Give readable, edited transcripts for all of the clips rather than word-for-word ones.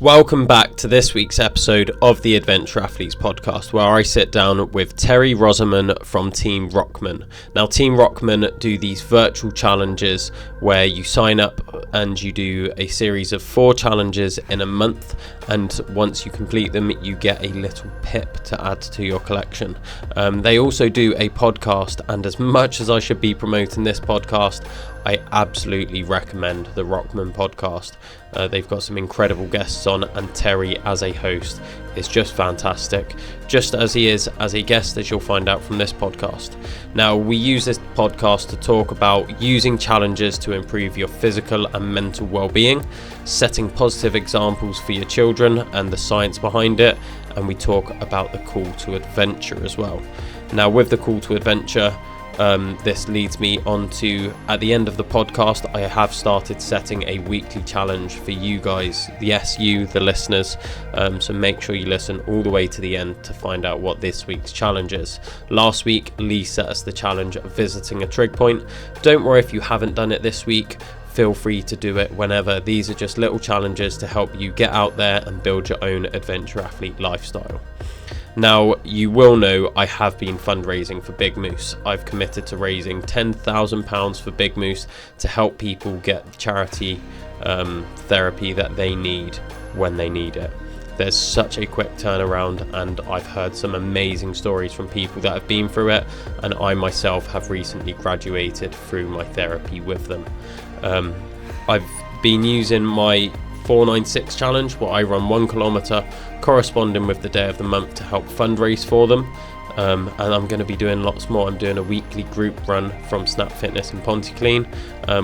Welcome back to this week's episode of the Adventure Athletes podcast, where I sit down with Terry Rosoman from Team Rokman. Now, Team Rokman do these virtual challenges where you sign up and you do a series of 4 challenges in a month, and once you complete them, you get a little pip to add to your collection. They also do a podcast, and as much as I should be promoting this podcast, I absolutely recommend the Rokman podcast. They've got some incredible guests on, and Terry as a host is just fantastic, just as he is as a guest, as you'll find out from this podcast. Now, we use this podcast to talk about using challenges to improve your physical and mental well-being, setting positive examples for your children and the science behind it, and we talk about the call to adventure as well. Now, with the call to adventure, this leads me on to, at the end of the podcast, I have started setting a weekly challenge for you guys. Yes, you, the listeners. So make sure you listen all the way to the end to find out what this week's challenge is. Last week, Lee set us the challenge of visiting a trig point. Don't worry if you haven't done it this week. Feel free to do it whenever. These are just little challenges to help you get out there and build your own adventure athlete lifestyle. Now, you will know I have been fundraising for BigMoose. I've committed to raising £10,000 for BigMoose to help people get charity therapy that they need when they need it. There's such a quick turnaround, and I've heard some amazing stories from people that have been through it, and I myself have recently graduated through my therapy with them. I've been using my 496 challenge, where I run 1 kilometre corresponding with the day of the month to help fundraise for them, and I'm going to be doing lots more. I'm doing a weekly group run from Snap Fitness in Pontyclean,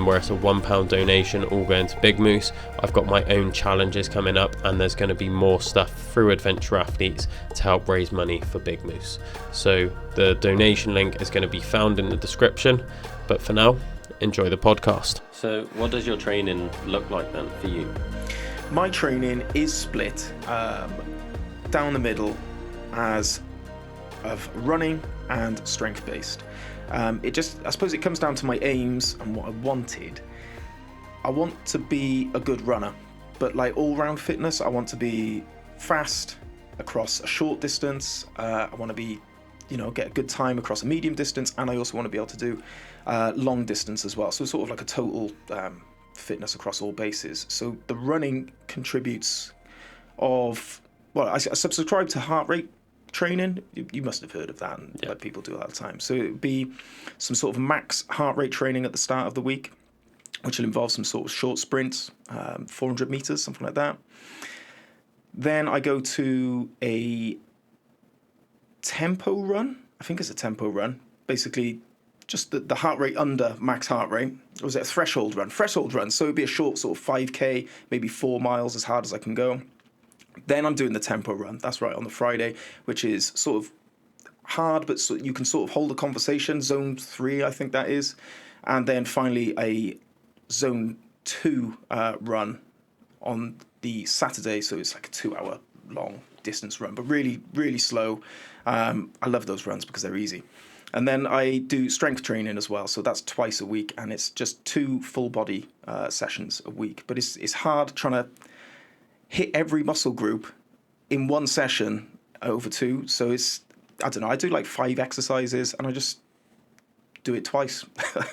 where it's a £1 donation all going to BigMoose. I've got my own challenges coming up, and there's going to be more stuff through Adventure Athletes to help raise money for BigMoose. So the donation link is going to be found in the description, but for now, enjoy the podcast. So what does your training look like then for you? My training is split down the middle as of running and strength based. I suppose it comes down to my aims and what I wanted. I want to be a good runner, but like all round fitness, I want to be fast across a short distance. I want to be, get a good time across a medium distance, and I also want to be able to do long distance as well. So sort of like a total fitness across all bases. So the running contributes I subscribe to heart rate training. You must have heard of that, and like people do it all the time. So it would be some sort of max heart rate training at the start of the week, which will involve some sort of short sprints, 400 meters, something like that. Then I go to a tempo run. I think it's a tempo run. Basically, just the heart rate under max heart rate. Or was it a threshold run? Threshold run. So it'd be a short sort of 5K, maybe 4 miles, as hard as I can go. Then I'm doing the tempo run. That's right, on the Friday, which is sort of hard, but you can sort of hold a conversation. Zone 3, I think that is. And then finally a zone 2 run on the Saturday. So it's like a 2-hour long distance run, but really, really slow. I love those runs because they're easy. And then I do strength training as well. So that's twice a week, and it's just 2 full body sessions a week. But it's hard trying to hit every muscle group in one session over 2. So I don't know, I do like 5 exercises, and I just do it twice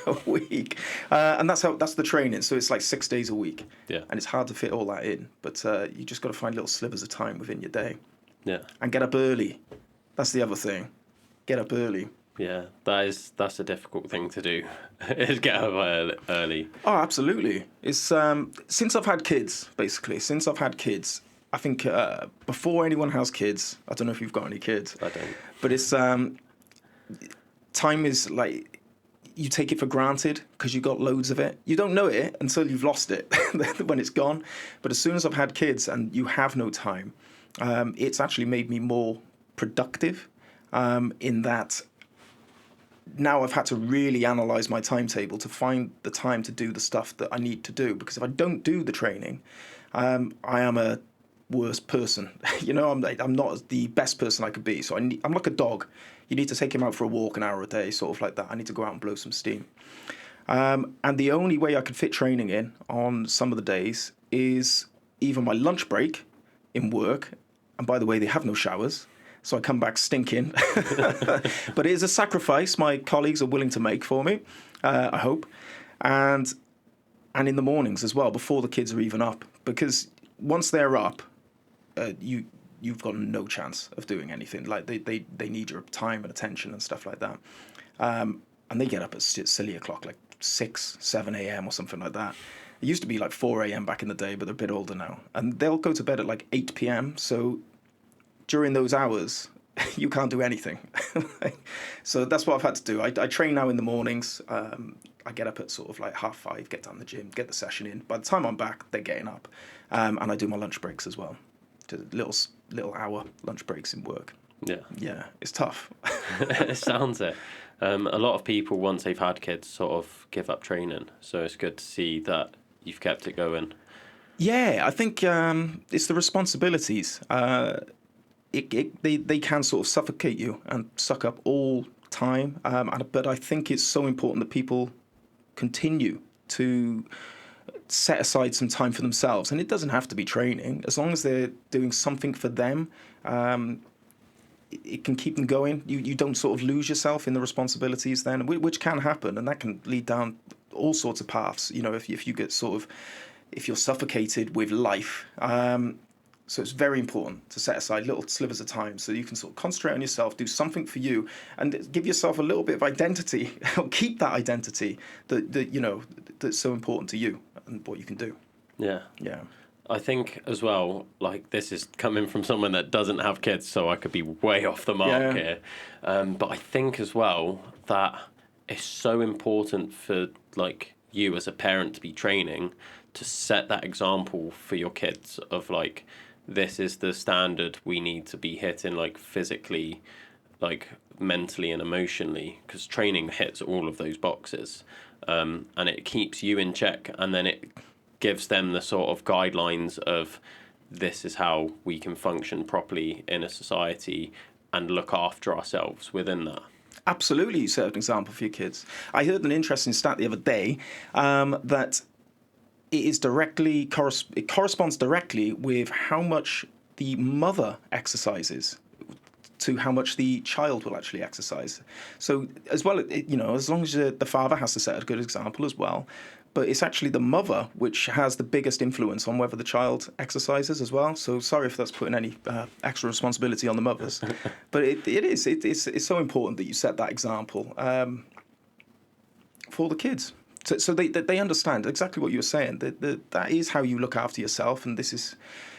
a week. And that's the training. So it's like 6 days a week. Yeah. And it's hard to fit all that in. But you just got to find little slivers of time within your day. Yeah. And get up early. That's the other thing. Get up early. Yeah, that's a difficult thing to do, is get up early. Oh, absolutely. It's since I've had kids, I think before anyone has kids, I don't know if you've got any kids. I don't. But it's time is like, you take it for granted because you got loads of it. You don't know it until you've lost it when it's gone. But as soon as I've had kids and you have no time, it's actually made me more productive in that now I've had to really analyze my timetable to find the time to do the stuff that I need to do. Because if I don't do the training, I am a worse person. I'm not the best person I could be. So I'm like a dog. You need to take him out for a walk an hour a day, sort of like that. I need to go out and blow some steam. And the only way I could fit training in on some of the days is either my lunch break, in work. And by the way, they have no showers. So I come back stinking. But it is a sacrifice my colleagues are willing to make for me, I hope. And in the mornings as well, before the kids are even up. Because once they're up, you've got no chance of doing anything. Like they need your time and attention and stuff like that. And they get up at silly o'clock, like 6, 7 a.m. or something like that. It used to be like 4 a.m. back in the day, but they're a bit older now. And they'll go to bed at like 8 p.m. So during those hours, you can't do anything. So that's what I've had to do. I train now in the mornings. I get up at sort of like 5:30, get down the gym, get the session in. By the time I'm back, they're getting up. And I do my lunch breaks as well. Just little hour lunch breaks in work. Yeah, it's tough. It sounds it. A lot of people, once they've had kids, sort of give up training. So it's good to see that you've kept it going. Yeah, I think it's the responsibilities. They can sort of suffocate you and suck up all time. But I think it's so important that people continue to set aside some time for themselves. And it doesn't have to be training. As long as they're doing something for them, it can keep them going. You don't sort of lose yourself in the responsibilities then, which can happen. And that can lead down all sorts of paths. You know, if you get if you're suffocated with life. So it's very important to set aside little slivers of time so you can sort of concentrate on yourself, do something for you, and give yourself a little bit of identity, or keep that identity that's so important to you and what you can do. Yeah. I think as well, like, this is coming from someone that doesn't have kids, so I could be way off the mark here. But I think as well that it's so important for, like, you as a parent to be training to set that example for your kids of, like, this is the standard we need to be hitting, like, physically, like, mentally and emotionally, because training hits all of those boxes, and it keeps you in check, and then it gives them the sort of guidelines of this is how we can function properly in a society and look after ourselves within that. Absolutely, you set an example for your kids. I heard an interesting stat the other day that it corresponds directly with how much the mother exercises to how much the child will actually exercise. So as well, as long as the father has to set a good example as well, but it's actually the mother which has the biggest influence on whether the child exercises as well. So sorry if that's putting any extra responsibility on the mothers, but it's so important that you set that example for the kids. So they understand exactly what you were saying. That is how you look after yourself, and this is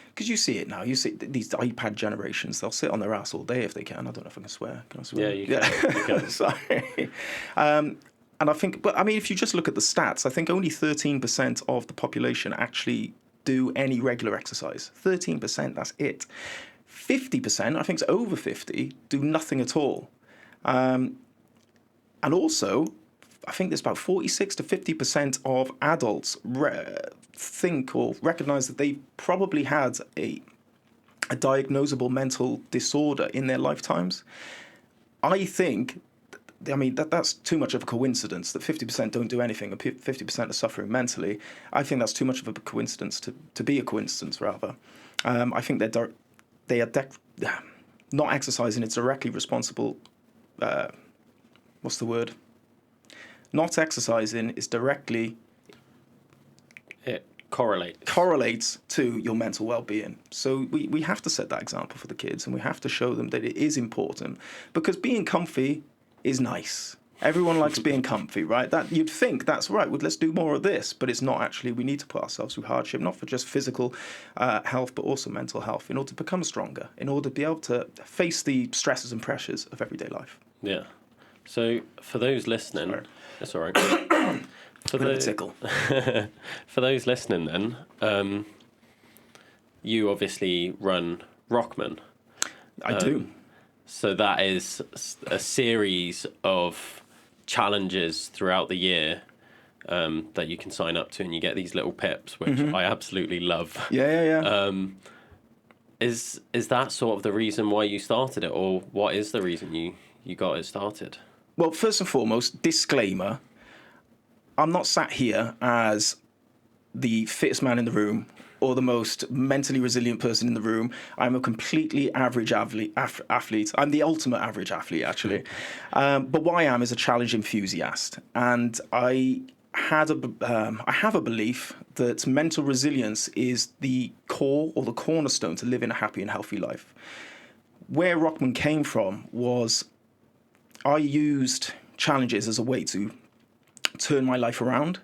because you see it now. You see these iPad generations; they'll sit on their ass all day if they can. I don't know if I can swear. Can I swear? Yeah, you can. You can. Sorry. And I think, but I mean, if you just look at the stats, I think only 13% of the population actually do any regular exercise. 13%, that's it. 50%, I think it's over 50, do nothing at all. And also, I think there's about 46 to 50% of adults think or recognize that they probably had a diagnosable mental disorder in their lifetimes. I think, I mean, that's too much of a coincidence that 50% don't do anything and 50% are suffering mentally. I think that's too much of a coincidence to be a coincidence, rather. I think they are not exercising is directly responsible. What's the word? Not exercising is directly... It correlates. Correlates to your mental well-being. So we have to set that example for the kids, and we have to show them that it is important, because being comfy is nice. Everyone likes being comfy, right? That you'd think that's right. Well, let's do more of this, but it's not actually. We need to put ourselves through hardship, not for just physical health, but also mental health, in order to become stronger, in order to be able to face the stresses and pressures of everyday life. Yeah. So for those listening, that's all right. For those listening, then, you obviously run Rokman. I do. So that is a series of challenges throughout the year that you can sign up to, and you get these little pips, which I absolutely love. Yeah. Is that sort of the reason why you started it, or what is the reason you got it started? Well, first and foremost, disclaimer, I'm not sat here as the fittest man in the room or the most mentally resilient person in the room. I'm a completely average athlete. I'm the ultimate average athlete, actually. But what I am is a challenge enthusiast. And I have a belief that mental resilience is the core or the cornerstone to living a happy and healthy life. Where Rokman came from was I used challenges as a way to turn my life around.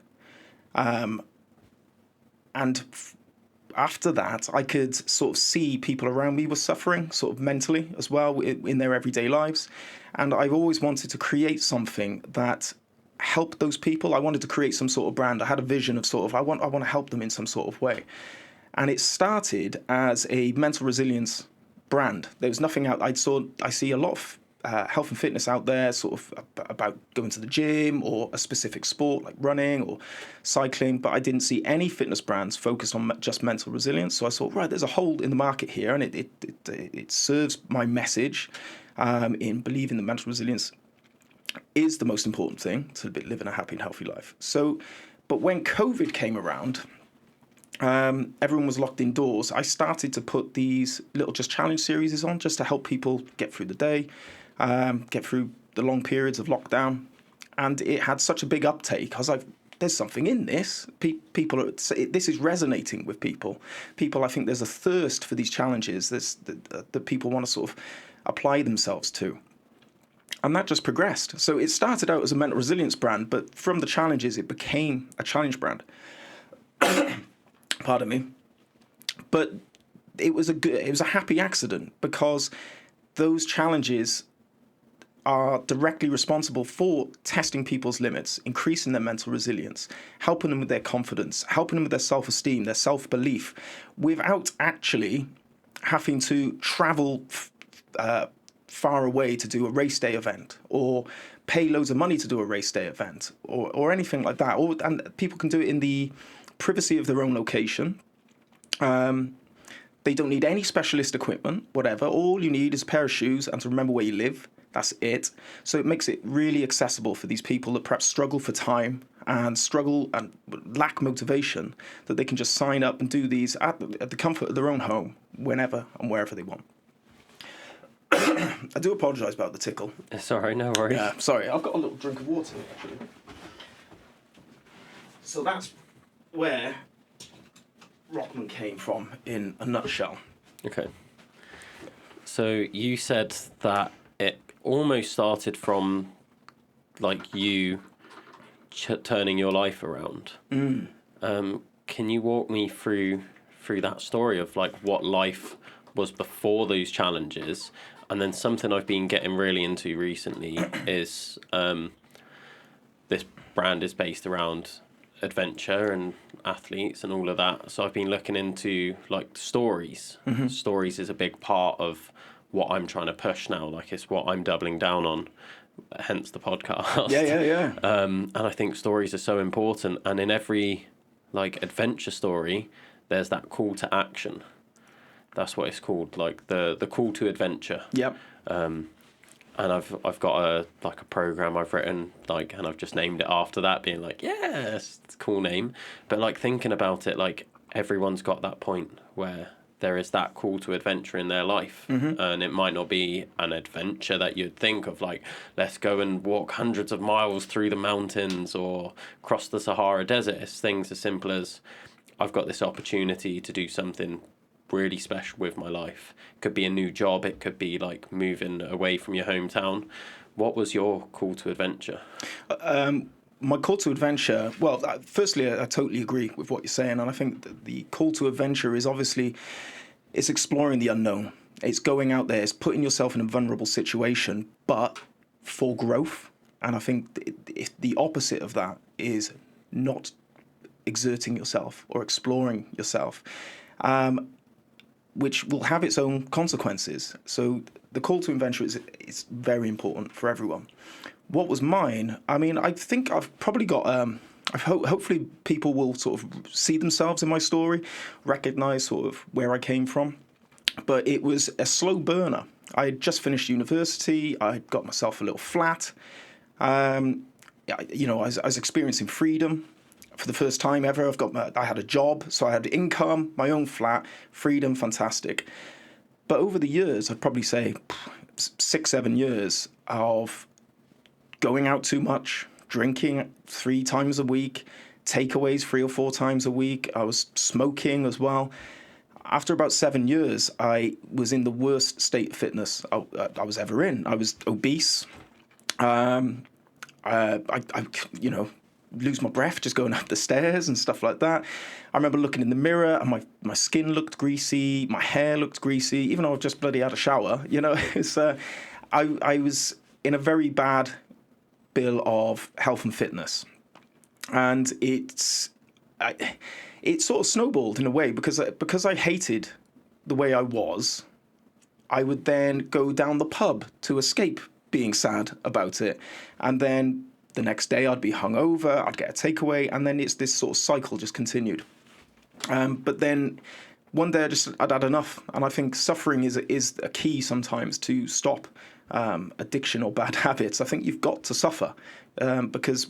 After that, I could sort of see people around me were suffering sort of mentally as well in their everyday lives. And I've always wanted to create something that helped those people. I wanted to create some sort of brand. I had a vision of sort of, I want to help them in some sort of way. And it started as a mental resilience brand. There was nothing out. I see a lot of health and fitness out there, sort of about going to the gym or a specific sport like running or cycling, but I didn't see any fitness brands focused on just mental resilience. So I thought, right, there's a hole in the market here, and it serves my message in believing that mental resilience is the most important thing to live in a happy and healthy life. So, but when COVID came around, everyone was locked indoors. I started to put these little just challenge series on just to help people get through the day, get through the long periods of lockdown. And it had such a big uptake. I was like, there's something in this. This is resonating with people. I think there's a thirst for these challenges that people want to sort of apply themselves to. And that just progressed. So it started out as a mental resilience brand, but from the challenges, it became a challenge brand. Pardon me. But it was a happy accident, because those challenges are directly responsible for testing people's limits, increasing their mental resilience, helping them with their confidence, helping them with their self-esteem, their self-belief, without actually having to travel far away to do a race day event, or pay loads of money to do a race day event, or anything like that. And people can do it in the privacy of their own location. They don't need any specialist equipment, whatever. All you need is a pair of shoes and to remember where you live. That's it. So it makes it really accessible for these people that perhaps struggle for time and struggle and lack motivation, that they can just sign up and do these at the comfort of their own home, whenever and wherever they want. I do apologise about the tickle. Sorry, no worries. Yeah, sorry. I've got a little drink of water, actually. So that's where Rokman came from in a nutshell. Okay. So you said that it almost started from like you turning your life around. Can you walk me through that story of like what life was before those challenges? And then something I've been getting really into recently is this brand is based around adventure and athletes and all of that. So I've been looking into like stories. Mm-hmm. Stories is a big part of what I'm trying to push now. Like it's what I'm doubling down on, hence the podcast. Yeah. And I think stories are so important. And in every like adventure story, there's that call to action. That's what it's called, like the call to adventure. Yep. And I've got a program I've written, like, and I've just named it after that, being like, yes, it's a cool name. But like thinking about it, like everyone's got that point where there is that call to adventure in their life. Mm-hmm. And it might not be an adventure that you'd think of, like, let's go and walk hundreds of miles through the mountains or cross the Sahara Desert. It's things as simple as I've got this opportunity to do something really special with my life. It could be a new job. It could be like moving away from your hometown. What was your call to adventure? My call to adventure, well, firstly, I totally agree with what you're saying. And I think that the call to adventure is obviously, it's exploring the unknown. It's going out there. It's putting yourself in a vulnerable situation, but for growth. And I think the opposite of that is not exerting yourself or exploring yourself, which will have its own consequences. So the call to adventure is very important for everyone. What was mine? I mean, I think I've probably got. Hopefully, people will sort of see themselves in my story, recognise sort of where I came from. But it was a slow burner. I had just finished university. I got myself a little flat. I was experiencing freedom for the first time ever. I had a job, so I had income, my own flat, freedom, fantastic. But over the years, I'd probably say 6-7 years of going out too much, drinking 3 times a week, takeaways 3 or 4 times a week. I was smoking as well. After about 7 years, I was in the worst state of fitness I was ever in. I was obese. I lose my breath just going up the stairs and stuff like that. I remember looking in the mirror and my skin looked greasy, my hair looked greasy, even though I've just bloody had a shower. It's, I was in a very bad bill of health and fitness. And it sort of snowballed in a way because I hated the way I was. I would then go down the pub to escape being sad about it. And then the next day I'd be hungover, I'd get a takeaway, and then it's this sort of cycle just continued. But then one day I'd had enough, and I think suffering is a key sometimes to stop addiction or bad habits. I think you've got to suffer because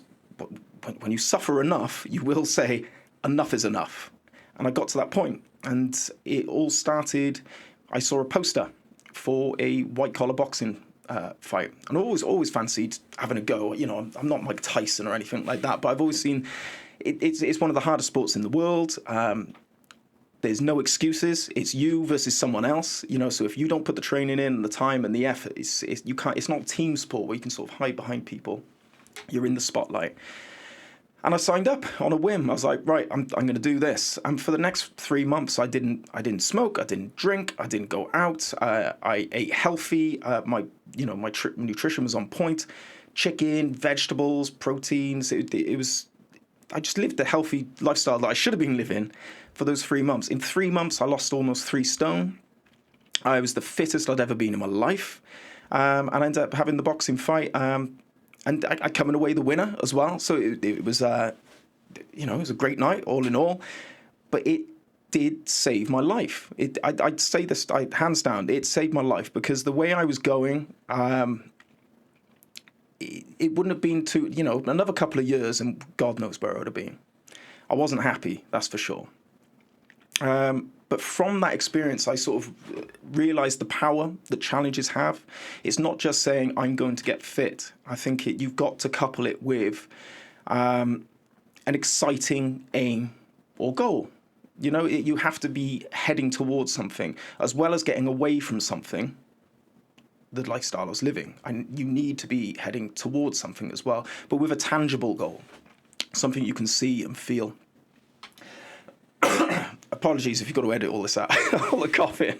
when you suffer enough, you will say enough is enough. And I got to that point, and it all started. I saw a poster for a white collar boxing fight, and I always fancied having a go. I'm not Mike Tyson or anything like that, but I've always seen it's one of the hardest sports in the world. There's no excuses. It's you versus someone else. So if you don't put the training in, the time and the effort, you can't. It's not a team sport where you can sort of hide behind people. You're in the spotlight. And I signed up on a whim. I was like, right, I'm going to do this. And for the next 3 months, I didn't smoke, I didn't drink, I didn't go out. I ate healthy. My nutrition was on point. Chicken, vegetables, proteins. It was. I just lived the healthy lifestyle that I should have been living for those 3 months. In 3 months, I lost almost 3 stone. I was the fittest I'd ever been in my life. And I ended up having the boxing fight. And I coming away the winner as well. So it was, it was a great night all in all. But it did save my life. I'd say this, hands down, it saved my life because the way I was going, it wouldn't have been another couple of years and God knows where I would have been. I wasn't happy, that's for sure. But from that experience, I sort of realized the power that challenges have. It's not just saying, I'm going to get fit. I think you've got to couple it with an exciting aim or goal. You have to be heading towards something, as well as getting away from something, the lifestyle I was living. You need to be heading towards something as well, but with a tangible goal, something you can see and feel. Apologies if you've got to edit all this out, all the coughing.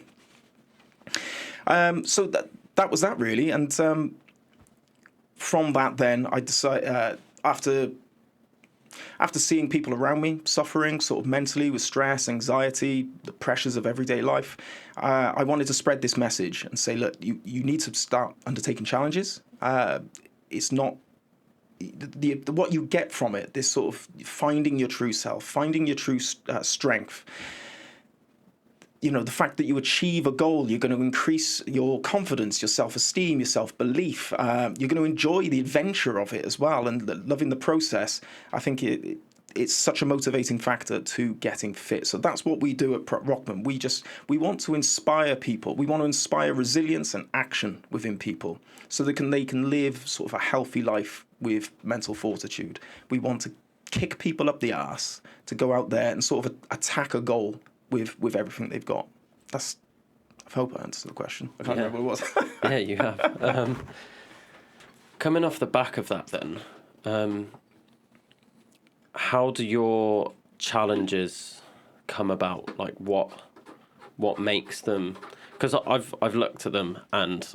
So that was that really, and from that then I decided after seeing people around me suffering sort of mentally with stress, anxiety, the pressures of everyday life, I wanted to spread this message and say, look, you need to start undertaking challenges. It's not what you get from it, this sort of finding your true self, finding your true strength. The fact that you achieve a goal, you're going to increase your confidence, your self-esteem, your self-belief. You're going to enjoy the adventure of it as well and loving the process. I think it's such a motivating factor to getting fit. So that's what we do at Rokman. We want to inspire people. We want to inspire resilience and action within people so they can live sort of a healthy life with mental fortitude. We want to kick people up the arse to go out there and sort of attack a goal with everything they've got. I hope I answered the question. I can't remember what it was. Yeah, you have. Coming off the back of that then, how do your challenges come about? Like what makes them? Because I've looked at them and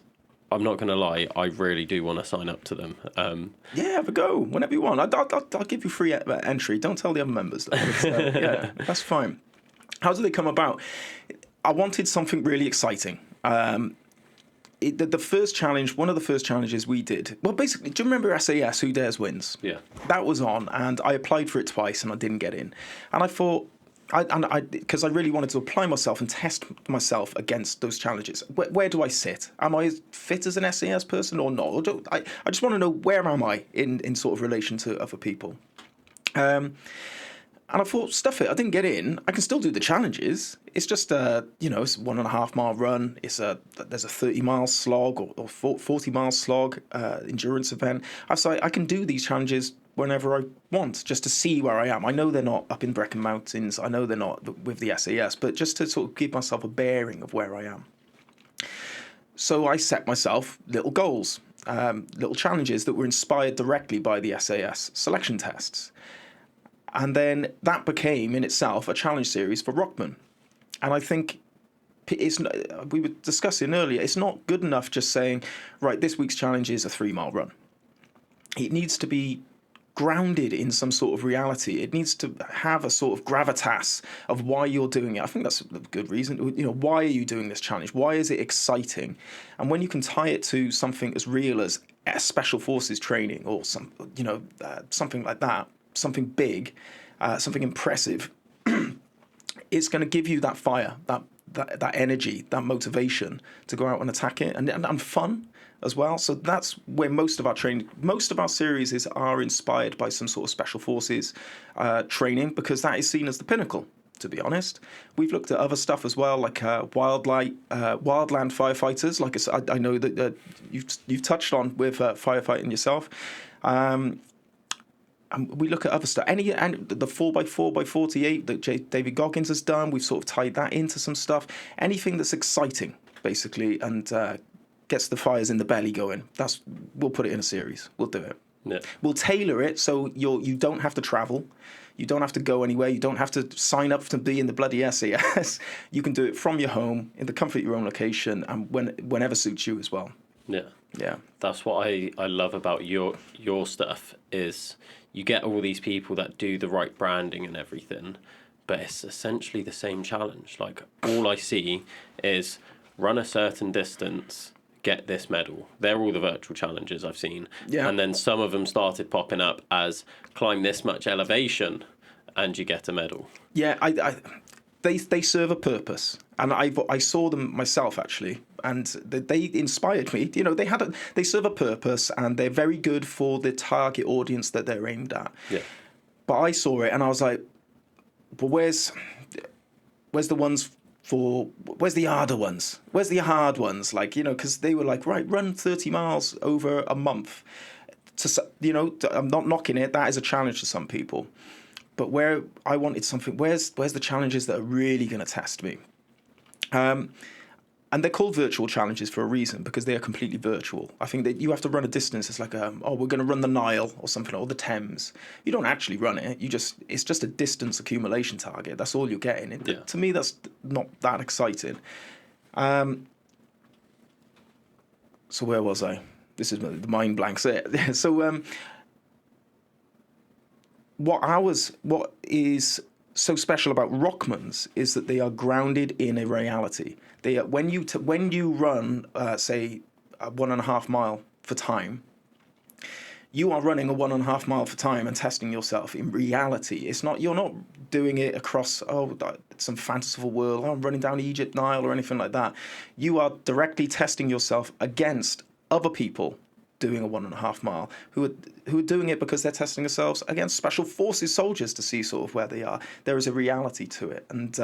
I'm not going to lie, I really do want to sign up to them. Yeah, have a go whenever you want. I'll give you free entry. Don't tell the other members though. Yeah, that's fine. How do they come about? I wanted something really exciting. The first challenge, one of the first challenges we did, well, basically, do you remember SAS, Who Dares Wins? Yeah. That was on, and I applied for it twice, and I didn't get in. And I thought, because I really wanted to apply myself and test myself against those challenges. Where do I sit? Am I as fit as an SAS person or not? I just want to know, where am I in sort of relation to other people? And I thought, stuff it, I didn't get in. I can still do the challenges. It's just it's a 1.5 mile run. There's a 30-mile slog or 40-mile slog endurance event. I was like, I can do these challenges whenever I want, just to see where I am. I know they're not up in Brecon Mountains. I know they're not with the SAS, but just to sort of give myself a bearing of where I am. So I set myself little goals, little challenges that were inspired directly by the SAS selection tests. And then that became in itself a challenge series for Rokman. And I think we were discussing earlier, it's not good enough just saying, right, this week's challenge is a 3-mile run. It needs to be grounded in some sort of reality. It needs to have a sort of gravitas of why you're doing it. I think that's a good reason. Why are you doing this challenge? Why is it exciting? And when you can tie it to something as real as special forces training or something like that, something big, something impressive, it's going to give you that fire, that energy, that motivation to go out and attack it, and fun as well. So that's where most of our series are inspired by some sort of special forces training, because that is seen as the pinnacle. To be honest, we've looked at other stuff as well, like wildland firefighters. Like I know that you've touched on with firefighting yourself. And we look at other stuff. And the 4x4x48 that David Goggins has done, we've sort of tied that into some stuff. Anything that's exciting, basically, and gets the fires in the belly going. We'll put it in a series. We'll do it. Yeah. We'll tailor it so you don't have to travel. You don't have to go anywhere. You don't have to sign up to be in the bloody SAS. You can do it from your home, in the comfort of your own location, and whenever suits you as well. Yeah. Yeah. That's what I love about your stuff is you get all these people that do the right branding and everything, but it's essentially the same challenge. Like, all I see is run a certain distance, get this medal. They're all the virtual challenges I've seen. Yeah. And then some of them started popping up as climb this much elevation and you get a medal. Yeah, they serve a purpose, and I saw them myself actually, and they inspired me. They serve a purpose, and they're very good for the target audience that they're aimed at. Yeah. But I saw it, and I was like, "But where's the ones for? Where's the harder ones? Where's the hard ones? Like, because they were like, right, run 30 miles over a month. I'm not knocking it. That is a challenge to some people." But where I wanted something, where's the challenges that are really going to test me? And they're called virtual challenges for a reason, because they are completely virtual. I think that you have to run a distance. It's like, we're going to run the Nile or something, or the Thames. You don't actually run it. It's just a distance accumulation target. That's all you're getting. Yeah. To me, that's not that exciting. So where was I? This is the mind blanks there. So what is so special about Rokman's is that they are grounded in a reality. They are, when you run, say, a 1.5 mile for time, you are running a 1.5 mile for time and testing yourself in reality. You're not doing it across some fanciful world. I'm running down Egypt Nile or anything like that. You are directly testing yourself against other people doing a 1.5 mile who are doing it because they're testing themselves against special forces soldiers to see sort of where they are. There is a reality to it. And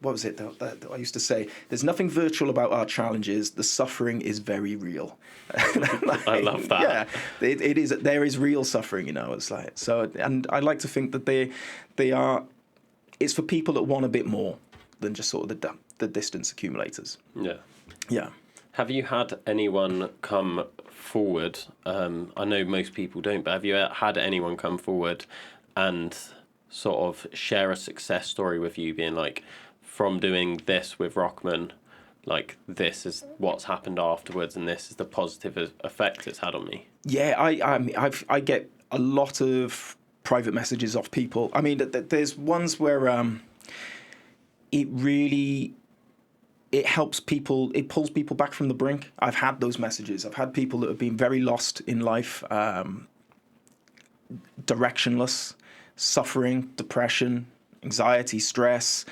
what was it that I used to say? There's nothing virtual about our challenges. The suffering is very real. I love that. Yeah, it is. There is real suffering, It's like so, and I like to think that they are. It's for people that want a bit more than just sort of the distance accumulators. Yeah. Yeah. Have you had anyone come forward? I know most people don't, but have you had anyone come forward and sort of share a success story with you, being like, from doing this with Rokman, like, this is what's happened afterwards, and this is the positive effect it's had on me? Yeah, I get a lot of private messages off people. I mean, there's ones where it helps people, it pulls people back from the brink. I've had those messages. I've had people that have been very lost in life, directionless, suffering, depression, anxiety, stress,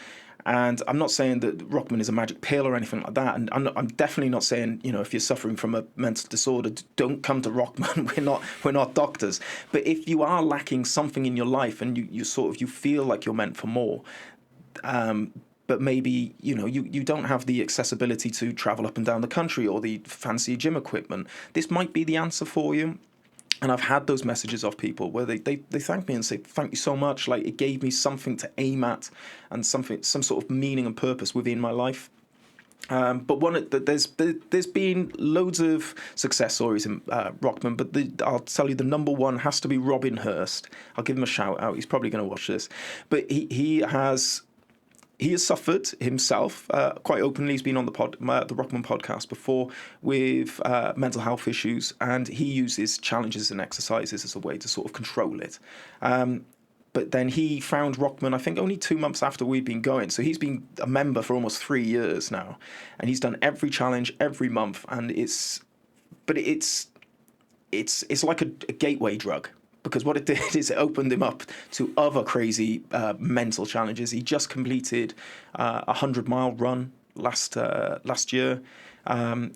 And I'm not saying that Rokman is a magic pill or anything like that. And I'm definitely not saying, if you're suffering from a mental disorder, don't come to Rokman. We're not doctors. But if you are lacking something in your life and you feel like you're meant for more, but maybe, you don't have the accessibility to travel up and down the country or the fancy gym equipment, this might be the answer for you. And I've had those messages of people where they thank me and say, thank you so much. Like, it gave me something to aim at and some sort of meaning and purpose within my life. But there's been loads of success stories in Rokman, but I'll tell you the number one has to be Robin Hurst. I'll give him a shout out. He's probably going to watch this. But he has suffered himself quite openly. He's been on the Rokman podcast before with mental health issues, and he uses challenges and exercises as a way to sort of control it. But then he found Rokman, I think, only 2 months after we'd been going. So he's been a member for almost 3 years now, and he's done every challenge every month. And it's like a gateway drug. Because what it did is it opened him up to other crazy mental challenges. He just completed a 100-mile run last year.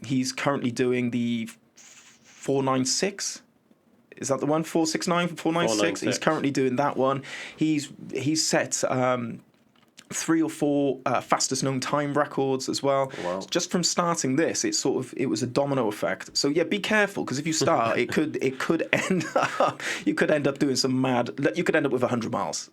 He's currently doing the 496. Is that the one? 469, 496? He's currently doing that one. He's set 3 or 4 fastest known time records as well. Wow. Just from starting this, it was a domino effect. So yeah, be careful, because if you start, it could end up, you could end up doing some mad. You could end up with 100 miles.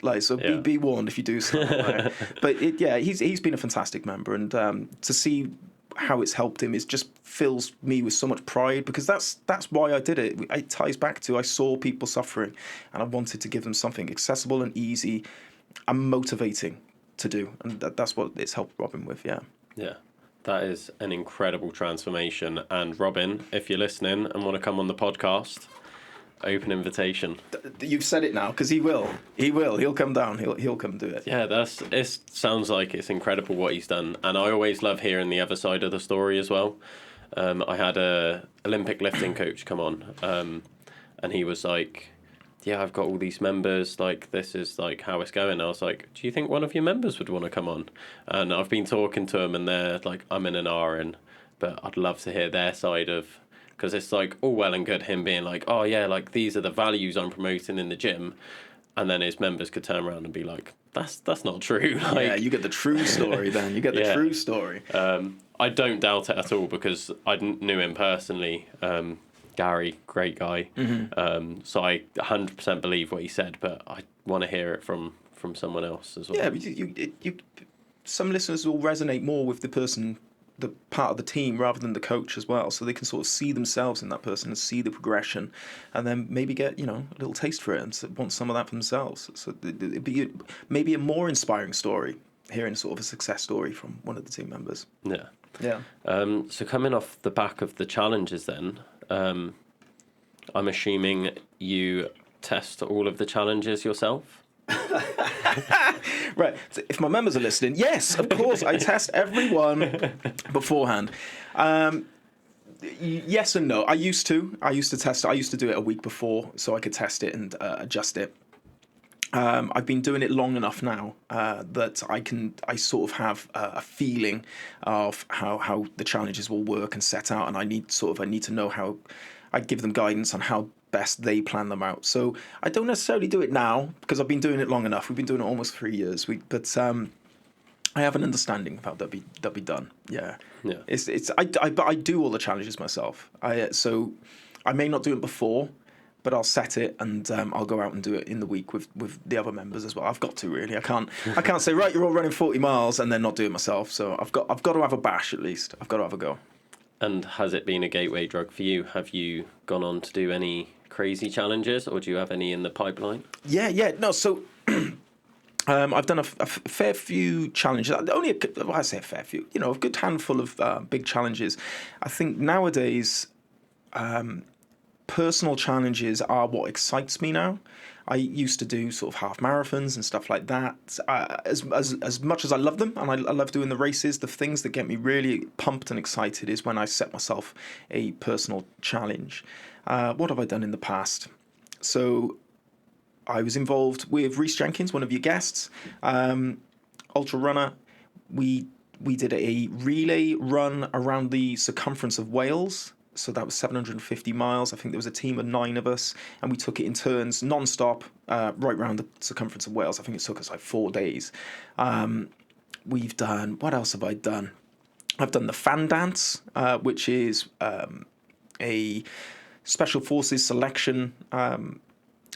Be warned if you do something. Right? But he's been a fantastic member, and to see how it's helped him just fills me with so much pride, because that's why I did it. It ties back to I saw people suffering, and I wanted to give them something accessible and easy and motivating to do, and that's what it's helped Robin with. Yeah, that is an incredible transformation. And Robin, if you're listening and want to come on the podcast, open invitation. You've said it now, because he'll come down, he'll come do it. It sounds like it's incredible what he's done, and I always love hearing the other side of the story as well. I had a Olympic lifting coach come on, and he was like, yeah, I've got all these members, like, this is, like, how it's going. I was like, do you think one of your members would want to come on? And I've been talking to them, and they're like, I'm in an RN, but I'd love to hear their side of, because it's, like, all well and good him being like, oh, yeah, like, these are the values I'm promoting in the gym, and then his members could turn around and be like, that's not true. Yeah, you get the true story then. You get the true story. I don't doubt it at all, because I knew him personally. Gary, great guy. Mm-hmm. So I 100% believe what he said, but I want to hear it from someone else as well. Yeah, you some listeners will resonate more with the part of the team rather than the coach as well, so they can sort of see themselves in that person and see the progression, and then maybe get a little taste for it and want some of that for themselves. So it'd be maybe a more inspiring story, hearing sort of a success story from one of the team members. Yeah. So coming off the back of the challenges then, I'm assuming you test all of the challenges yourself? Right. So if my members are listening, yes, of course, I test every one beforehand. Yes and no. I used to test it. I used to do it a week before so I could test it and adjust it. I've been doing it long enough now that I sort of have a feeling of how the challenges will work and set out, and I need to know how I give them guidance on how best they plan them out. So I don't necessarily do it now because I've been doing it long enough. We've been doing it almost 3 years. But I have an understanding of how they'll be done. Yeah. But I do all the challenges myself. So I may not do it before, but I'll set it and I'll go out and do it in the week with the other members as well. I've got to, really. I can't say, right, you're all running 40 miles and then not do it myself. So I've got to have a bash at least. I've got to have a go. And has it been a gateway drug for you? Have you gone on to do any crazy challenges, or do you have any in the pipeline? Yeah. No, so I've done a fair few challenges. I say a fair few. A good handful of big challenges. I think nowadays, personal challenges are what excites me now. I used to do sort of half marathons and stuff like that. As much as I love them, and I love doing the races, the things that get me really pumped and excited is when I set myself a personal challenge. What have I done in the past? So I was involved with Rhys Jenkins, one of your guests, ultra runner. we did a relay run around the circumference of Wales. So that was 750 miles. I think there was a team of 9 of us, and we took it in turns, non-stop, right around the circumference of Wales. I think it took us like 4 days. We've done, what else have I done? I've done the fan dance, which is a special forces selection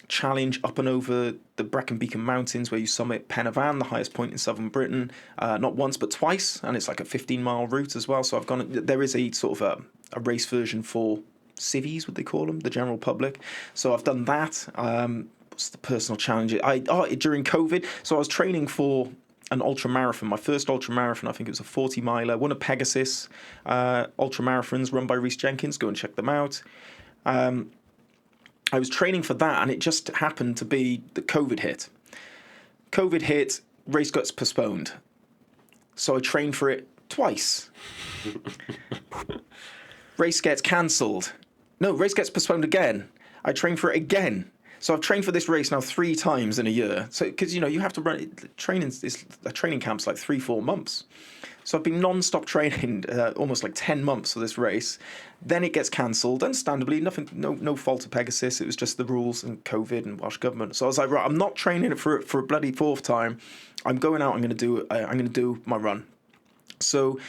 challenge up and over the Brecon Beacon Mountains, where you summit Pen y Fan, the highest point in southern Britain, not once but twice, and it's like a 15-mile route as well. So I've gone. There is a sort of a race version for civvies, what they call them, the general public. So I've done that. What's the personal challenge? During COVID, so I was training for an ultra marathon. My first ultra marathon, I think it was a 40-miler. One of Pegasus ultra marathons run by Rhys Jenkins. Go and check them out. I was training for that, and it just happened to be that COVID hit. COVID hit, race got postponed. So I trained for it twice. Race gets cancelled. No, race gets postponed again. I trained for it again. So I've trained for this race now 3 times in a year. So because you have to run training camp's like 3-4 months. So I've been non-stop training almost like 10 months for this race. Then it gets cancelled, understandably. No fault of Pegasus. It was just the rules and COVID and Welsh government. So I was like, right, I'm not training it for a bloody 4th time. I'm going out. I'm going to do my run. So